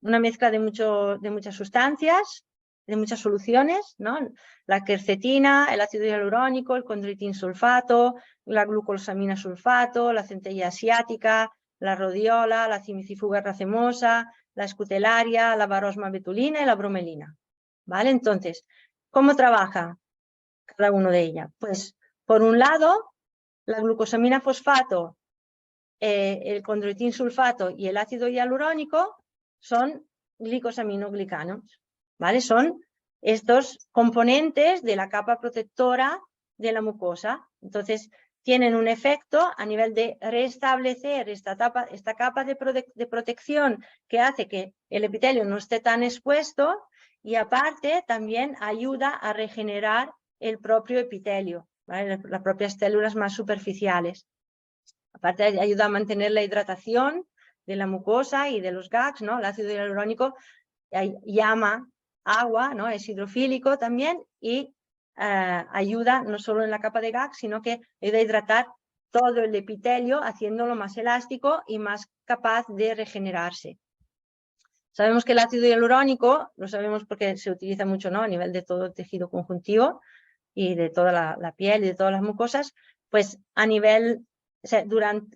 una mezcla de muchas sustancias, de muchas soluciones, ¿no? La quercetina, el ácido hialurónico, el condroitin sulfato, la glucosamina sulfato, la centella asiática, la rodiola, la cimicifuga racemosa, la escutelaria, la varosma betulina y la bromelina. ¿Vale? Entonces, ¿cómo trabaja cada uno de ellas? Pues, por un lado, la glucosamina fosfato, el condroitin sulfato y el ácido hialurónico son glicosaminoglicanos, ¿vale? Son estos componentes de la capa protectora de la mucosa. Entonces, tienen un efecto a nivel de restablecer esta capa de protección que hace que el epitelio no esté tan expuesto y aparte también ayuda a regenerar el propio epitelio, ¿vale?, las propias células más superficiales. Aparte ayuda a mantener la hidratación de la mucosa y de los GAGs, ¿no? El ácido hialurónico llama agua, ¿no?, es hidrofílico también y ayuda no solo en la capa de GAG, sino que ayuda a hidratar todo el epitelio, haciéndolo más elástico y más capaz de regenerarse. Sabemos que el ácido hialurónico, lo sabemos porque se utiliza mucho, ¿no?, a nivel de todo el tejido conjuntivo y de toda la piel y de todas las mucosas, pues a nivel, o sea,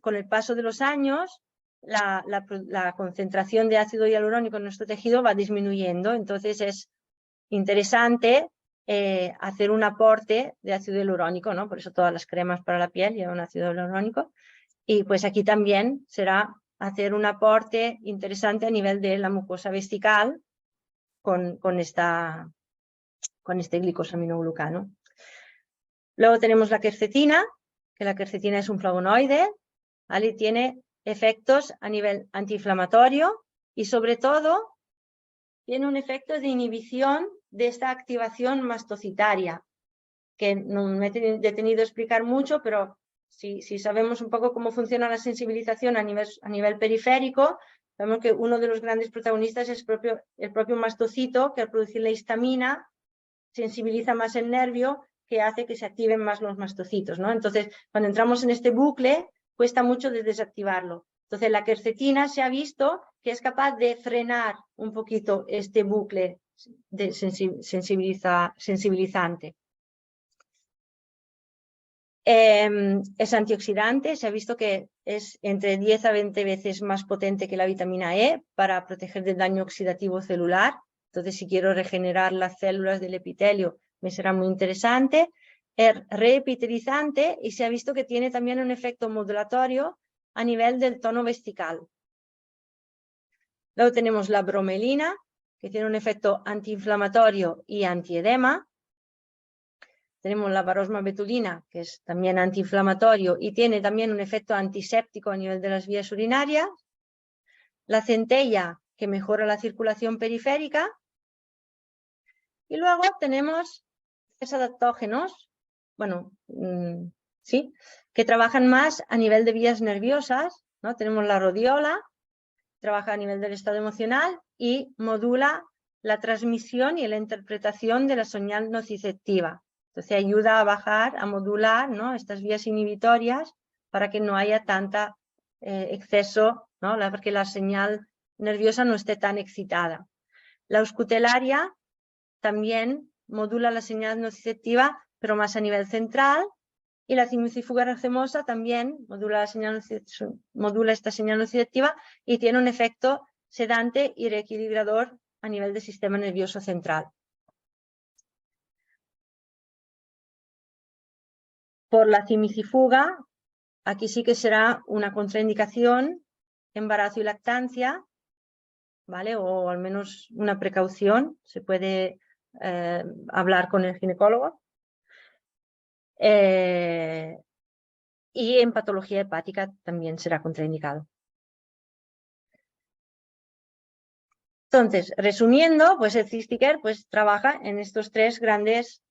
con el paso de los años, la concentración de ácido hialurónico en nuestro tejido va disminuyendo, entonces es interesante hacer un aporte de ácido hialurónico, ¿no? Por eso todas las cremas para la piel llevan ácido hialurónico. Y pues aquí también será hacer un aporte interesante a nivel de la mucosa vesical con este glicosaminoglucano. Luego tenemos la quercetina, que la quercetina es un flavonoide, ¿vale? Y tiene efectos a nivel antiinflamatorio y sobre todo tiene un efecto de inhibición de esta activación mastocitaria, que no me he detenido a explicar mucho, pero si sabemos un poco cómo funciona la sensibilización a nivel periférico, Vemos que uno de los grandes protagonistas es el propio mastocito, que al producir la histamina sensibiliza más el nervio, que hace que se activen más los mastocitos, ¿no? Entonces, cuando entramos en este bucle, cuesta mucho de desactivarlo. Entonces, la quercetina se ha visto que es capaz de frenar un poquito este bucle de sensibilizante. Es antioxidante, se ha visto que es entre 10 a 20 veces más potente que la vitamina E para proteger del daño oxidativo celular. Entonces, si quiero regenerar las células del epitelio, me será muy interesante. Es reepitelizante y se ha visto que tiene también un efecto modulatorio a nivel del tono vesical. Luego tenemos la bromelina, que tiene un efecto antiinflamatorio y antiedema. Tenemos la varosma-betulina, que es también antiinflamatorio y tiene también un efecto antiséptico a nivel de las vías urinarias. La centella, que mejora la circulación periférica. Y luego tenemos los adaptógenos, bueno, sí, que trabajan más a nivel de vías nerviosas, ¿no? Tenemos la rodiola, trabaja a nivel del estado emocional y modula la transmisión y la interpretación de la señal nociceptiva. Entonces ayuda a bajar, a modular, ¿no?, estas vías inhibitorias para que no haya tanta exceso, ¿no?, porque la señal nerviosa no esté tan excitada. La auscultelaria también modula la señal nociceptiva, pero más a nivel central, y la cimicifuga racemosa también modula esta señal nociceptiva y tiene un efecto sedante y reequilibrador a nivel del sistema nervioso central. Por la cimicifuga, aquí sí que será una contraindicación, embarazo y lactancia, ¿vale? O al menos una precaución, se puede hablar con el ginecólogo. Y en patología hepática también será contraindicado. Entonces, resumiendo, pues el Cysticker pues, trabaja en estos tres grandes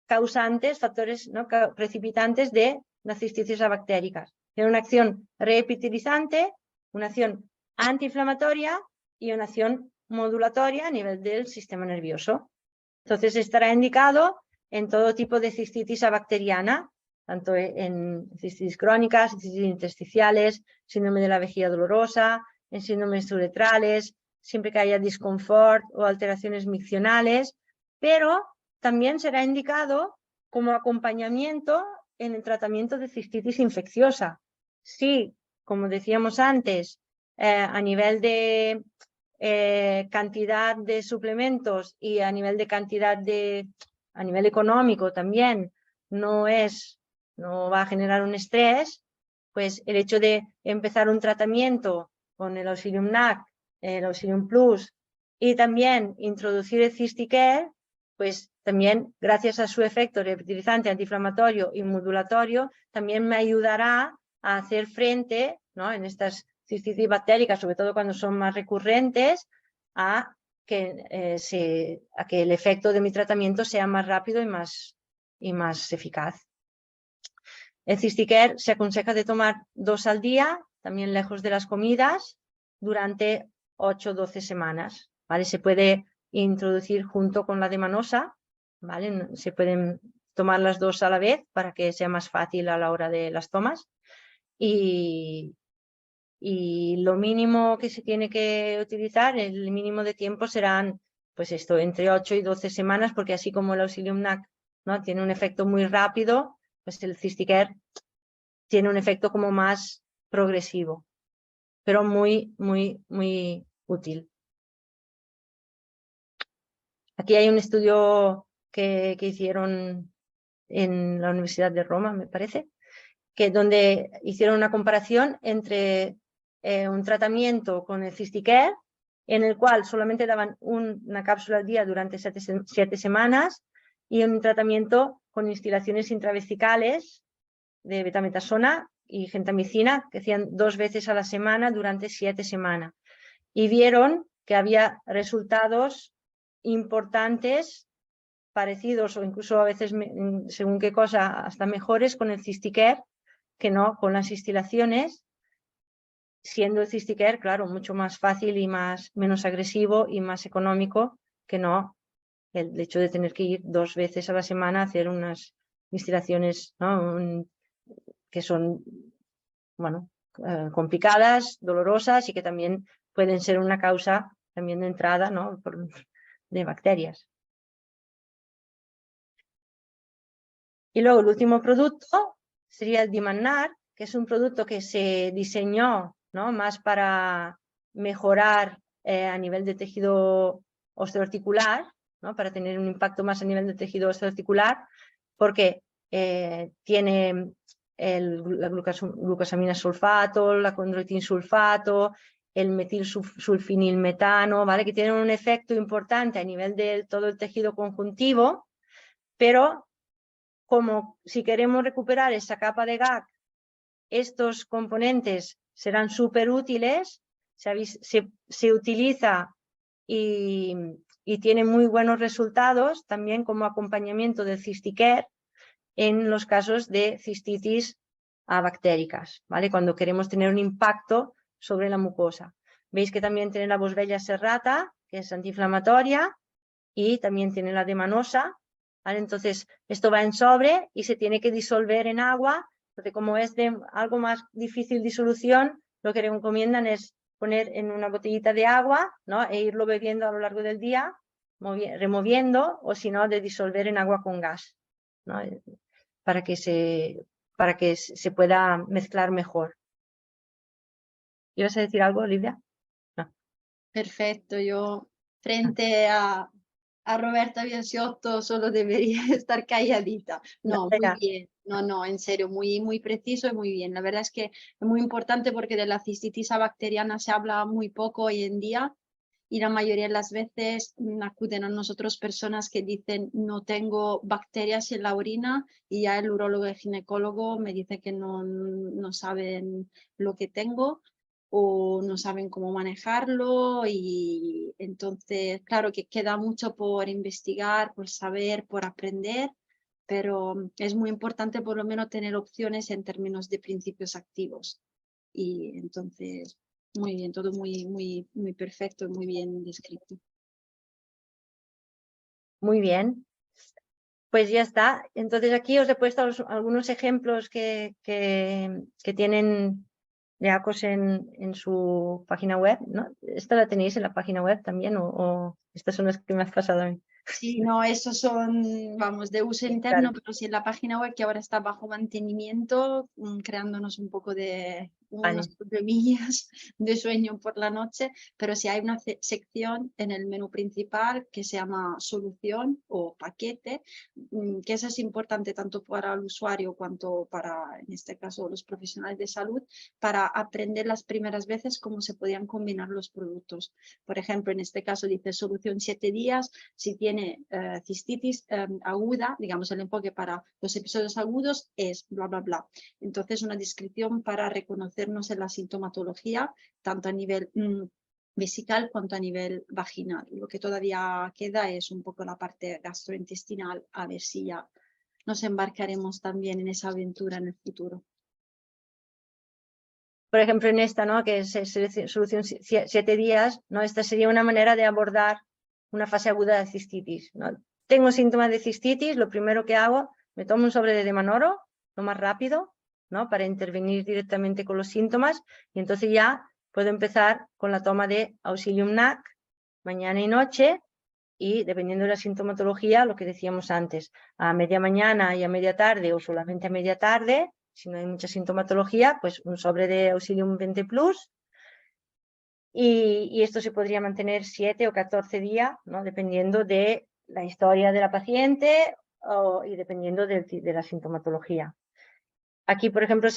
causantes, factores, ¿no?, precipitantes de la cistitis bactérica. Tiene una acción reepitelizante, una acción antiinflamatoria y una acción modulatoria a nivel del sistema nervioso. Entonces, estará indicado en todo tipo de cistitis bacteriana, tanto en cistitis crónicas, cistitis intersticiales, síndrome de la vejiga dolorosa, en síndromes uretrales, siempre que haya disconfort o alteraciones miccionales, pero también será indicado como acompañamiento en el tratamiento de cistitis infecciosa. Sí, como decíamos antes, a nivel de cantidad de suplementos y a nivel de a nivel económico también no va a generar un estrés, pues el hecho de empezar un tratamiento con el Auxilium NAC, el Auxilium Plus y también introducir el Cysticker, pues también gracias a su efecto reepitelizante, antiinflamatorio y modulatorio, también me ayudará a hacer frente, ¿no?, en estas cistitis bactéricas, sobre todo cuando son más recurrentes, a que el efecto de mi tratamiento sea más rápido y más eficaz. El Cysticker se aconseja de tomar 2 al día, también lejos de las comidas, durante 8 o 12 semanas. ¿Vale? Se puede introducir junto con la demanosa, ¿vale? Se pueden tomar las dos a la vez para que sea más fácil a la hora de las tomas. Y lo mínimo que se tiene que utilizar, el mínimo de tiempo serán, pues esto, entre 8 y 12 semanas, porque así como el Auxilium NAC, ¿no?, tiene un efecto muy rápido, pues el Cysticker tiene un efecto como más progresivo, pero muy, muy, muy útil. Aquí hay un estudio que hicieron en la Universidad de Roma, me parece, donde hicieron una comparación entre un tratamiento con el Cysticker, en el cual solamente daban una cápsula al día durante 7 semanas, y un tratamiento con instilaciones intravesicales de betametasona y gentamicina, que hacían 2 veces a la semana durante 7 semanas. Y vieron que había resultados importantes, parecidos o incluso a veces, según qué cosa, hasta mejores con el Cysticker que no con las instilaciones, siendo el Cystic-Air, claro, mucho más fácil y menos agresivo y más económico que no el hecho de tener que ir 2 veces a la semana a hacer unas instilaciones, ¿no? Que son, bueno, complicadas, dolorosas y que también pueden ser una causa también de entrada, ¿no? de bacterias. Y luego el último producto sería el Dimannar, que es un producto que se diseñó, ¿no? Más para mejorar a nivel de tejido osteoarticular, ¿no? Para tener un impacto más a nivel de tejido osteoarticular, porque tiene la glucosamina sulfato, la condroitin sulfato, el metilsulfinilmetano, ¿vale? Que tienen un efecto importante a nivel de todo el tejido conjuntivo, pero como si queremos recuperar esa capa de GAC, estos componentes serán súper útiles, se utiliza y tiene muy buenos resultados también como acompañamiento del Cystic-Air en los casos de cistitis bactéricas, ¿vale? Cuando queremos tener un impacto sobre la mucosa. Veis que también tiene la Boswellia serrata, que es antiinflamatoria, y también tiene la demanosa, ¿vale? Entonces, esto va en sobre y se tiene que disolver en agua. Entonces, como es de algo más difícil disolución, lo que recomiendan es poner en una botellita de agua, ¿no? E irlo bebiendo a lo largo del día, removiendo, o si no, de disolver en agua con gas, ¿no? Para que se pueda mezclar mejor. ¿Ibas a decir algo, Olivia? No. Perfecto, yo frente a Roberta Biasiotto solo debería estar calladita. No, muy bien. No, en serio, muy preciso y muy bien. La verdad es que es muy importante porque de la cistitis bacteriana se habla muy poco hoy en día y la mayoría de las veces acuden a nosotros personas que dicen no tengo bacterias en la orina y ya el urólogo y ginecólogo me dice que no saben lo que tengo o no saben cómo manejarlo y entonces, claro que queda mucho por investigar, por saber, por aprender, pero es muy importante por lo menos tener opciones en términos de principios activos. Y entonces, muy bien, todo muy perfecto y muy bien descrito. Muy bien. Pues ya está. Entonces aquí os he puesto algunos ejemplos que tienen Leacos en su página web, ¿no? ¿Esta la tenéis en la página web también o estas son las que me has pasado a mí? Sí, no, esos son, vamos, de uso interno, Claro. pero sí en la página web que ahora está bajo mantenimiento, creándonos un poco de unos problemillas de sueño por la noche, pero sí hay una sección en el menú principal que se llama solución o paquete, que eso es importante tanto para el usuario cuanto para, en este caso, los profesionales de salud, para aprender las primeras veces cómo se podían combinar los productos. Por ejemplo, en este caso dice solución 7 días, si tiene cistitis aguda, digamos el enfoque para los episodios agudos es bla, bla, bla. Entonces una descripción para reconocernos en la sintomatología, tanto a nivel vesical cuanto a nivel vaginal. Lo que todavía queda es un poco la parte gastrointestinal, a ver si ya nos embarcaremos también en esa aventura en el futuro. Por ejemplo, en esta, ¿no? Que es solución 7 días, ¿no? Esta sería una manera de abordar una fase aguda de cistitis, ¿no? Tengo síntomas de cistitis, lo primero que hago, me tomo un sobre de Demanoro, lo más rápido, ¿no? Para intervenir directamente con los síntomas y entonces ya puedo empezar con la toma de Auxilium NAC mañana y noche y dependiendo de la sintomatología, lo que decíamos antes, a media mañana y a media tarde o solamente a media tarde, si no hay mucha sintomatología, pues un sobre de Auxilium 20 Plus y esto se podría mantener 7 o 14 días, ¿no? Dependiendo de la historia de la paciente y dependiendo de la sintomatología. Aquí, por ejemplo,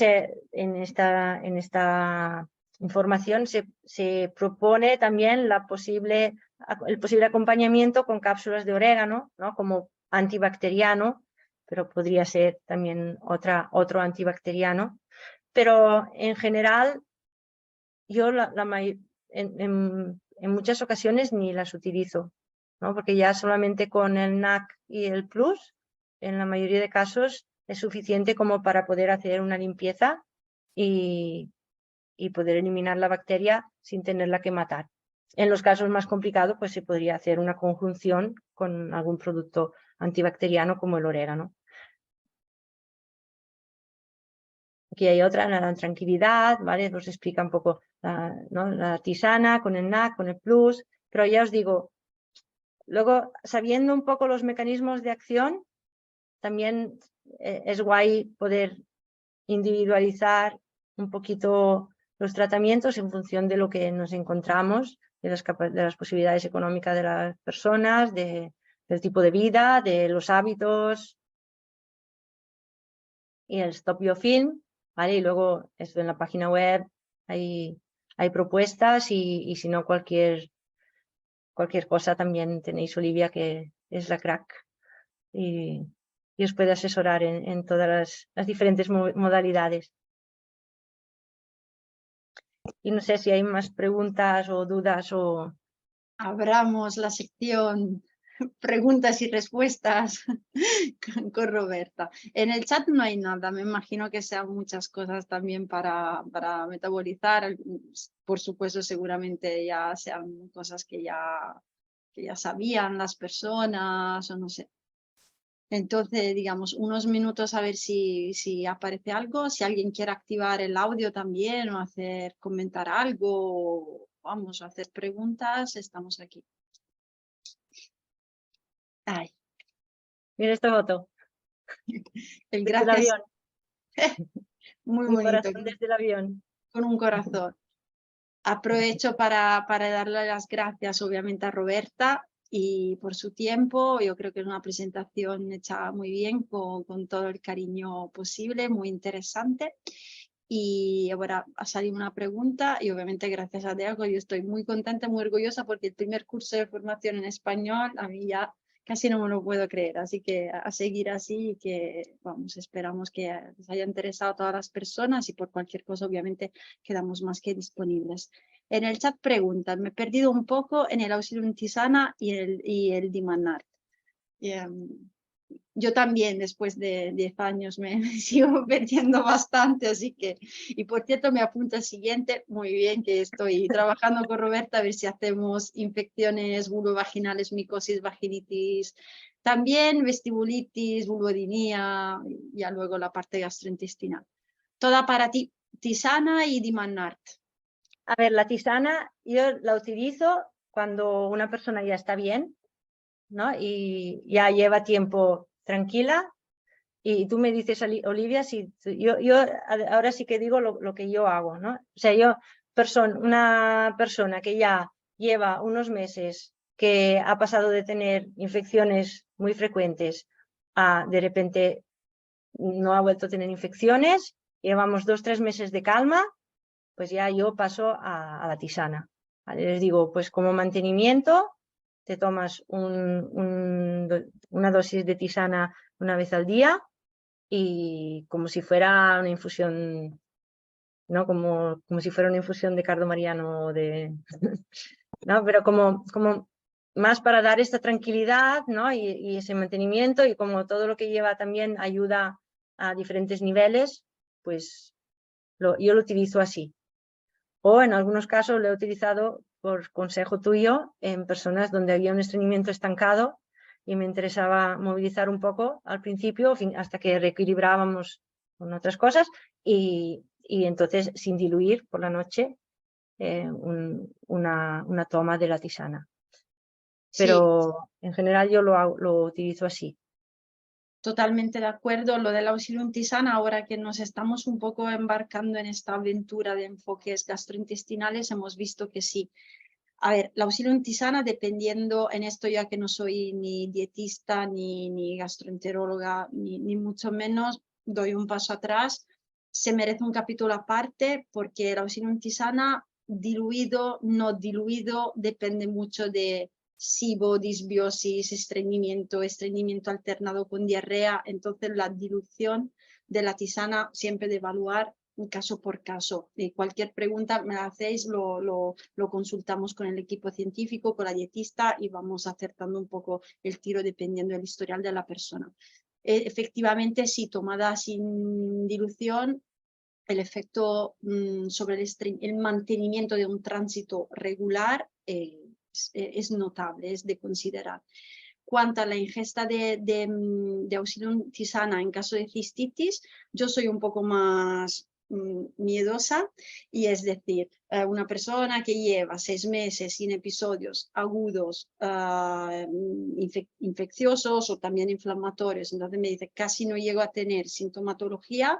en esta información se propone también el posible acompañamiento con cápsulas de orégano, ¿no? Como antibacteriano, pero podría ser también otro antibacteriano. Pero en general, yo en muchas ocasiones ni las utilizo, ¿no? Porque ya solamente con el NAC y el Plus, en la mayoría de casos, es suficiente como para poder hacer una limpieza y y poder eliminar la bacteria sin tenerla que matar. En los casos más complicados, pues se podría hacer una conjunción con algún producto antibacteriano como el orégano. Aquí hay otra, la tranquilidad, ¿vale? Os explica un poco la tisana con el NAC, con el plus, pero ya os digo, luego sabiendo un poco los mecanismos de acción, también es guay poder individualizar un poquito los tratamientos en función de lo que nos encontramos, de las posibilidades económicas de las personas, del tipo de vida, de los hábitos. Y el Stop Biofilm, ¿vale? Y luego esto en la página web hay propuestas y si no cualquier cosa también tenéis Olivia, que es la crack y os puede asesorar en todas las diferentes modalidades. Y no sé si hay más preguntas o dudas o... Abramos la sección preguntas y respuestas con Roberta. En el chat no hay nada, me imagino que sean muchas cosas también para metabolizar. Por supuesto, seguramente ya sean cosas que ya sabían las personas o no sé. Entonces, digamos, unos minutos a ver si aparece algo, si alguien quiere activar el audio también o comentar algo, vamos a hacer preguntas, estamos aquí. Ay. Mira esta foto. El Desde el gracias. avión. Muy Un bonito. corazón desde el avión. Con un corazón. Aprovecho para darle las gracias obviamente a Roberta y por su tiempo. Yo creo que es una presentación hecha muy bien, con todo el cariño posible, muy interesante. Y ahora ha salido una pregunta y obviamente gracias a Diego yo estoy muy contenta, muy orgullosa porque el primer curso de formación en español a mí ya casi no me lo puedo creer, así que a seguir así y que vamos, esperamos que les haya interesado a todas las personas y por cualquier cosa obviamente quedamos más que disponibles. En el chat preguntan, me he perdido un poco en el Auxilium Tisana y el Dimanart. Yo también después de 10 años me sigo perdiendo bastante, así que, y por cierto me apunta el siguiente, muy bien, que estoy trabajando con Roberta a ver si hacemos infecciones vulvovaginales, micosis, vaginitis, también vestibulitis, vulvodinia, y ya luego la parte gastrointestinal. Toda para ti, Tisana y Dimanart. A ver, la tisana yo la utilizo cuando una persona ya está bien, ¿no? Y ya lleva tiempo tranquila. Y tú me dices, Olivia, si yo ahora sí que digo lo que yo hago, ¿no? O sea, una persona que ya lleva unos meses, que ha pasado de tener infecciones muy frecuentes a de repente no ha vuelto a tener infecciones, llevamos 2 o 3 meses de calma, pues ya yo paso a la tisana. ¿Vale? Les digo, pues como mantenimiento, te tomas una dosis de tisana una vez al día y como si fuera una infusión, ¿no? Como si fuera una infusión de cardo mariano, ¿no? Pero como más para dar esta tranquilidad, ¿no? Y ese mantenimiento, y como todo lo que lleva también ayuda a diferentes niveles, pues yo lo utilizo así. O en algunos casos lo he utilizado por consejo tuyo en personas donde había un estreñimiento estancado y me interesaba movilizar un poco al principio hasta que reequilibrábamos con otras cosas y entonces sin diluir por la noche una toma de la tisana. Pero sí, en general yo lo utilizo así. Totalmente de acuerdo. Lo del Auxilium Tisana, ahora que nos estamos un poco embarcando en esta aventura de enfoques gastrointestinales, hemos visto que sí. A ver, la Auxilium Tisana, dependiendo en esto, ya que no soy ni dietista, ni gastroenteróloga, ni mucho menos, doy un paso atrás. Se merece un capítulo aparte porque la Auxilium Tisana, diluido, no diluido, depende mucho de SIBO, disbiosis, estreñimiento alternado con diarrea. Entonces la dilución de la tisana siempre de evaluar caso por caso. Cualquier pregunta me la hacéis, lo consultamos con el equipo científico, con la dietista y vamos acertando un poco el tiro dependiendo del historial de la persona. Efectivamente, sí, tomada sin dilución el efecto sobre el mantenimiento de un tránsito regular es notable, es de considerar. Cuanto a la ingesta de Auxilium tisana en caso de cistitis, yo soy un poco más miedosa, y es decir, una persona que lleva 6 meses sin episodios agudos infecciosos o también inflamatorios, entonces me dice casi no llego a tener sintomatología,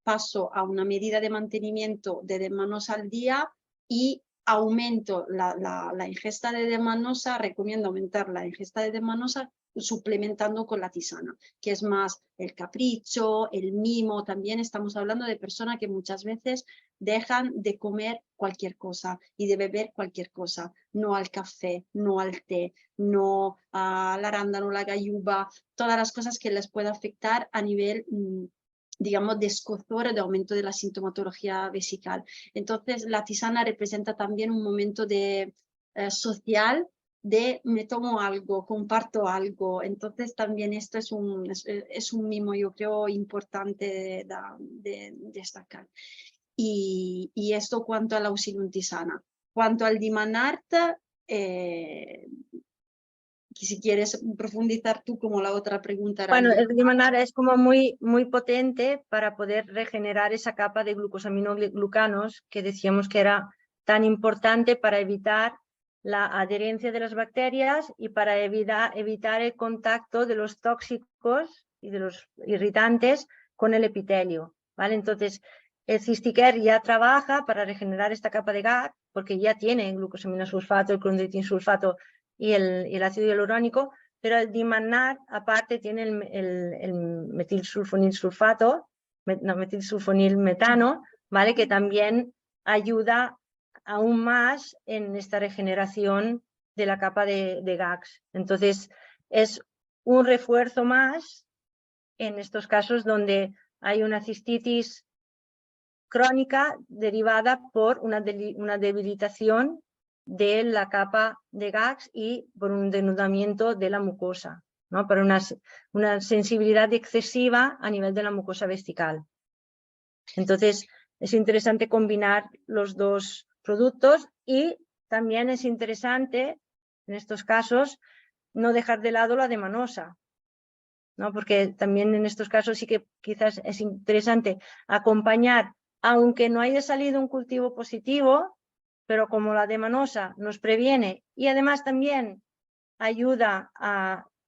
paso a una medida de mantenimiento de D-manosa al día y aumento la ingesta de D-manosa, recomiendo aumentar la ingesta de D-manosa suplementando con la tisana, que es más el capricho, el mimo. También estamos hablando de personas que muchas veces dejan de comer cualquier cosa y de beber cualquier cosa, no al café, no al té, no al arándano, la gayuba, todas las cosas que les puede afectar a nivel digamos, de escozor, de aumento de la sintomatología vesical. Entonces, la tisana representa también un momento de, social, de me tomo algo, comparto algo. Entonces, también esto es un mimo, yo creo, importante de destacar. Y esto cuanto a la Auxilium tisana. Cuanto al Dimanart, si quieres profundizar tú, como la otra pregunta era. Bueno, el Dimanar es como muy potente para poder regenerar esa capa de glucosaminoglucanos que decíamos que era tan importante para evitar la adherencia de las bacterias y para evitar el contacto de los tóxicos y de los irritantes con el epitelio, ¿vale? Entonces, el Cystic-Care ya trabaja para regenerar esta capa de GAG porque ya tiene el glucosaminosulfato, el clondroitinsulfato y el ácido hialurónico, pero el Dimanar aparte tiene el metilsulfonilsulfato, metilsulfonilmetano, ¿vale? Que también ayuda aún más en esta regeneración de la capa de GAGs. Entonces, es un refuerzo más en estos casos donde hay una cistitis crónica derivada por una debilitación de la capa de GAGs y por un denudamiento de la mucosa, ¿no? Por una sensibilidad excesiva a nivel de la mucosa vesical. Entonces, es interesante combinar los dos productos y también es interesante, en estos casos, no dejar de lado la D-manosa, ¿no? Porque también en estos casos sí que quizás es interesante acompañar, aunque no haya salido un cultivo positivo, pero como la D-manosa nos previene y además también ayuda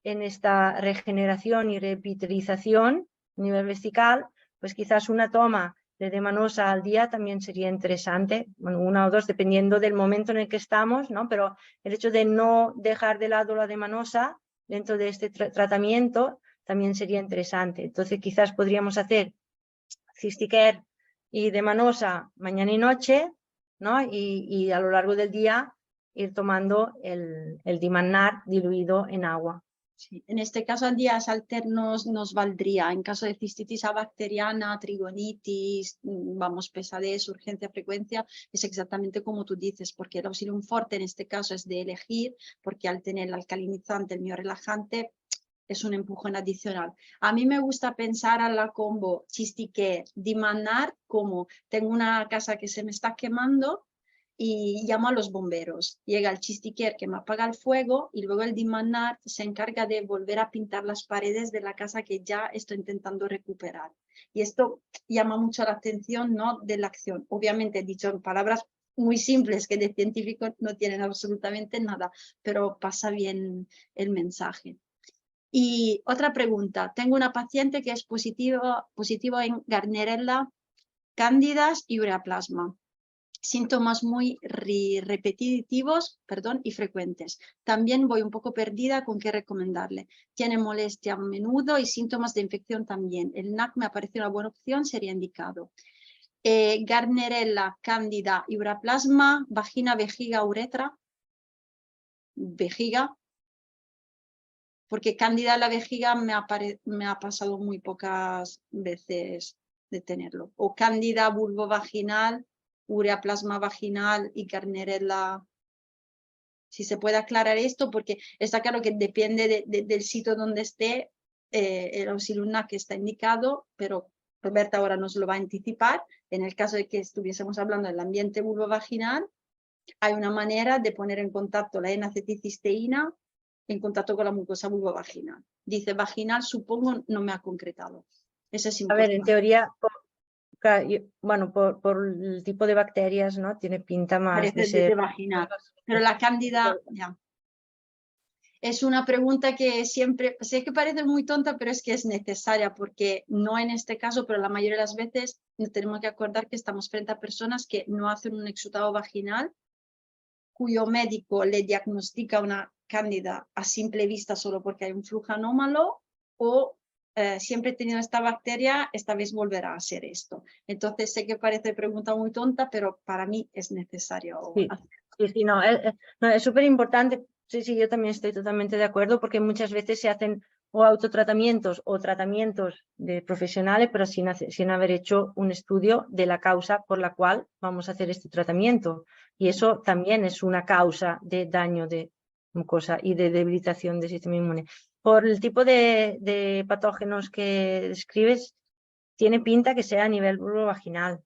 en esta regeneración y revitalización a nivel vesical, pues quizás una toma de D-manosa al día también sería interesante, bueno, 1 o 2 dependiendo del momento en el que estamos, ¿no? Pero el hecho de no dejar de lado la D-manosa dentro de este tratamiento también sería interesante. Entonces quizás podríamos hacer Cystic-Care y D-manosa mañana y noche, ¿no? Y a lo largo del día ir tomando el Dimanar diluido en agua. Sí, en este caso a días alternos nos valdría. En caso de cistitis bacteriana, trigonitis, vamos, pesadez, urgencia, frecuencia, es exactamente como tú dices, porque el Auxilium Forte en este caso es de elegir, porque al tener el alcalinizante, el miorelajante, es un empujón adicional. A mí me gusta pensar a la combo Cystic-Care, Dimanar, como tengo una casa que se me está quemando y llamo a los bomberos. Llega el Cystic-Care que me apaga el fuego y luego el Dimanar se encarga de volver a pintar las paredes de la casa que ya estoy intentando recuperar. Y esto llama mucho la atención, ¿no?, de la acción. Obviamente he dicho en palabras muy simples que de científico no tienen absolutamente nada, pero pasa bien el mensaje. Y otra pregunta, tengo una paciente que es positivo en Gardnerella, cándidas y ureaplasma. Síntomas muy repetitivos, y frecuentes. También voy un poco perdida con qué recomendarle. Tiene molestia a menudo y síntomas de infección también. El NAC me parece una buena opción, sería indicado. Gardnerella, cándida y ureaplasma, vagina, vejiga, uretra. Vejiga. Porque cándida en la vejiga me ha pasado muy pocas veces de tenerlo. O cándida vulvovaginal, ureaplasma vaginal y Gardnerella. Si se puede aclarar esto, porque está claro que depende del sitio donde esté el Auxilium NAC que está indicado, pero Roberta ahora nos lo va a anticipar, en el caso de que estuviésemos hablando del ambiente vulvovaginal, hay una manera de poner en contacto la N-acetilcisteína en contacto con la mucosa vulvovaginal. Dice vaginal, supongo, no me ha concretado. Eso es A importante. ver, en teoría, bueno, por el tipo de bacterias, ¿no? Tiene pinta más de Parece ser... vaginal. Pero la cándida, ya. Es una pregunta que siempre, sé que parece muy tonta, pero es que es necesaria, porque no en este caso, pero la mayoría de las veces nos tenemos que acordar que estamos frente a personas que no hacen un exudado vaginal, cuyo médico le diagnostica una cándida a simple vista solo porque hay un flujo anómalo, o siempre he tenido esta bacteria, esta vez volverá a ser esto. Entonces sé que parece pregunta muy tonta, pero para mí es necesario Sí, hacerlo. sí, no, es súper importante. Sí, sí, yo también estoy totalmente de acuerdo porque muchas veces se hacen o autotratamientos o tratamientos de profesionales, pero sin haber hecho un estudio de la causa por la cual vamos a hacer este tratamiento. Y eso también es una causa de daño de mucosa y de debilitación del sistema inmune. Por el tipo de patógenos que describes, tiene pinta que sea a nivel vulvovaginal,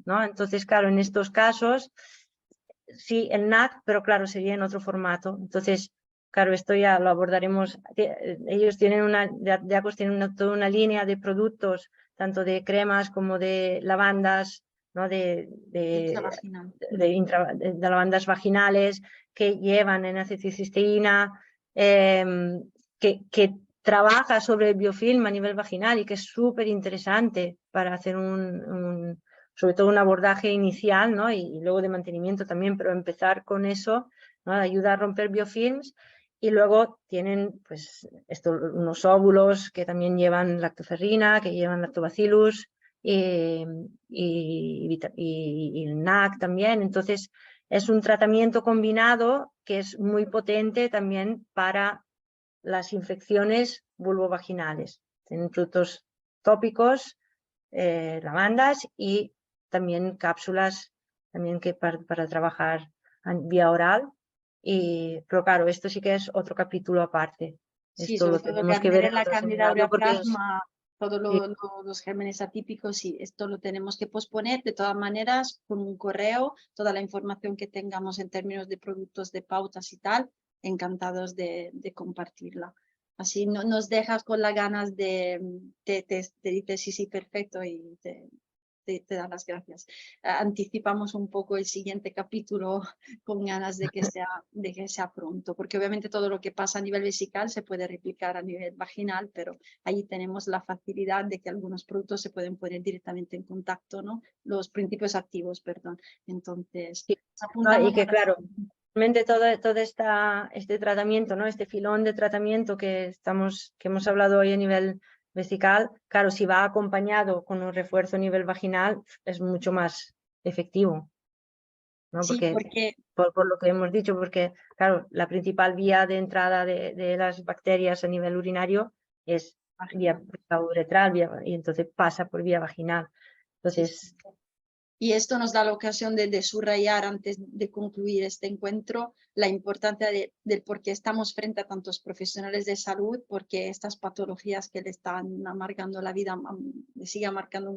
¿no? Entonces, claro, en estos casos... Sí, el NAC, pero claro, sería en otro formato. Entonces, claro, esto ya lo abordaremos. Ellos tienen toda una línea de productos, tanto de cremas como de lavandas, ¿no? de lavandas vaginales que llevan en acetilcisteína, que trabaja sobre el biofilm a nivel vaginal y que es súper interesante para hacer sobre todo un abordaje inicial, ¿no? y luego de mantenimiento también, pero empezar con eso, ¿no? Ayuda a romper biofilms. Y luego tienen pues, unos óvulos que también llevan lactoferrina, que llevan lactobacillus y el NAC también. Entonces es un tratamiento combinado que es muy potente también para las infecciones vulvovaginales. Tienen productos tópicos, lavandas y también cápsulas también que para trabajar vía oral. Pero claro, esto sí que es otro capítulo aparte. Sí, Esto sobre lo todo que tenemos que ver adhiere en la otro cándida seminario porque aureaplasma, todos sí, los gérmenes atípicos, sí, esto lo tenemos que posponer. De todas maneras, con un correo, toda la información que tengamos en términos de productos, de pautas y tal, encantados de compartirla. Así no nos dejas con las ganas te dices sí, sí, perfecto y te dan las gracias. Anticipamos un poco el siguiente capítulo con ganas de que sea pronto, porque obviamente todo lo que pasa a nivel vesical se puede replicar a nivel vaginal, pero ahí tenemos la facilidad de que algunos productos se pueden poner directamente en contacto, ¿no? Los principios activos, perdón. Entonces, sí. apuntamos Y que a la... claro, realmente todo este tratamiento, ¿no? Este filón de tratamiento que hemos hablado hoy a nivel vesical, claro, si va acompañado con un refuerzo a nivel vaginal, es mucho más efectivo, ¿no? Sí, Porque porque por lo que hemos dicho, porque claro, la principal vía de entrada de las bacterias a nivel urinario es vía uretral, y entonces pasa por vía vaginal. Entonces, sí. Y esto nos da la ocasión de subrayar, antes de concluir este encuentro, la importancia del por qué estamos frente a tantos profesionales de salud, porque estas patologías que le están amargando la vida, le sigue marcando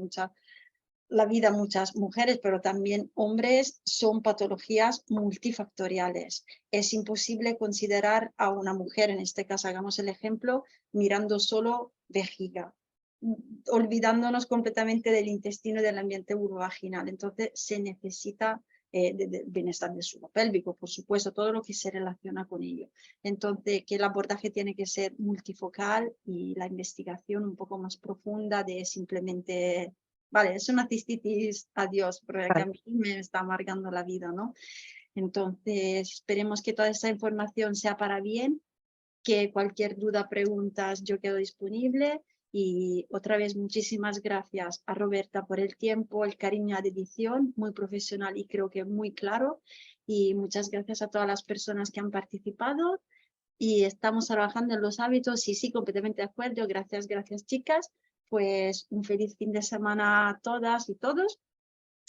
la vida a muchas mujeres, pero también hombres, son patologías multifactoriales. Es imposible considerar a una mujer, en este caso hagamos el ejemplo, mirando solo vejiga, olvidándonos completamente del intestino y del ambiente vulvovaginal. Entonces se necesita del bienestar del suelo pélvico, por supuesto, todo lo que se relaciona con ello. Entonces, que el abordaje tiene que ser multifocal y la investigación un poco más profunda de simplemente, vale, es una cistitis, adiós, porque a mí me está amargando la vida, ¿no? Entonces, esperemos que toda esta información sea para bien, que cualquier duda, preguntas, yo quedo disponible. Y otra vez muchísimas gracias a Roberta por el tiempo, el cariño de edición, muy profesional y creo que muy claro. Y muchas gracias a todas las personas que han participado. Y estamos trabajando en los hábitos y sí, completamente de acuerdo. Gracias, gracias chicas. Pues un feliz fin de semana a todas y todos.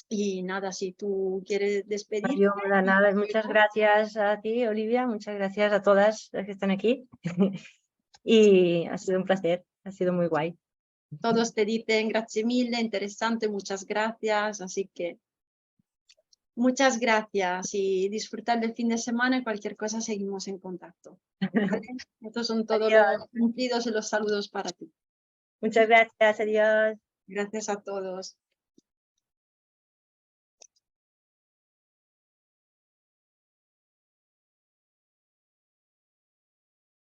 Y nada, si tú quieres despedirte. nada, muchas gracias a ti, Olivia, muchas gracias a todas las que están aquí. Y ha sido un placer, ha sido muy guay. Todos te dicen grazie mille, interesante, muchas gracias, así que muchas gracias y disfrutar del fin de semana y cualquier cosa seguimos en contacto. ¿Vale? Estos son todos Adiós. los cumplidos y los saludos para ti. Muchas gracias, adiós. Gracias a todos.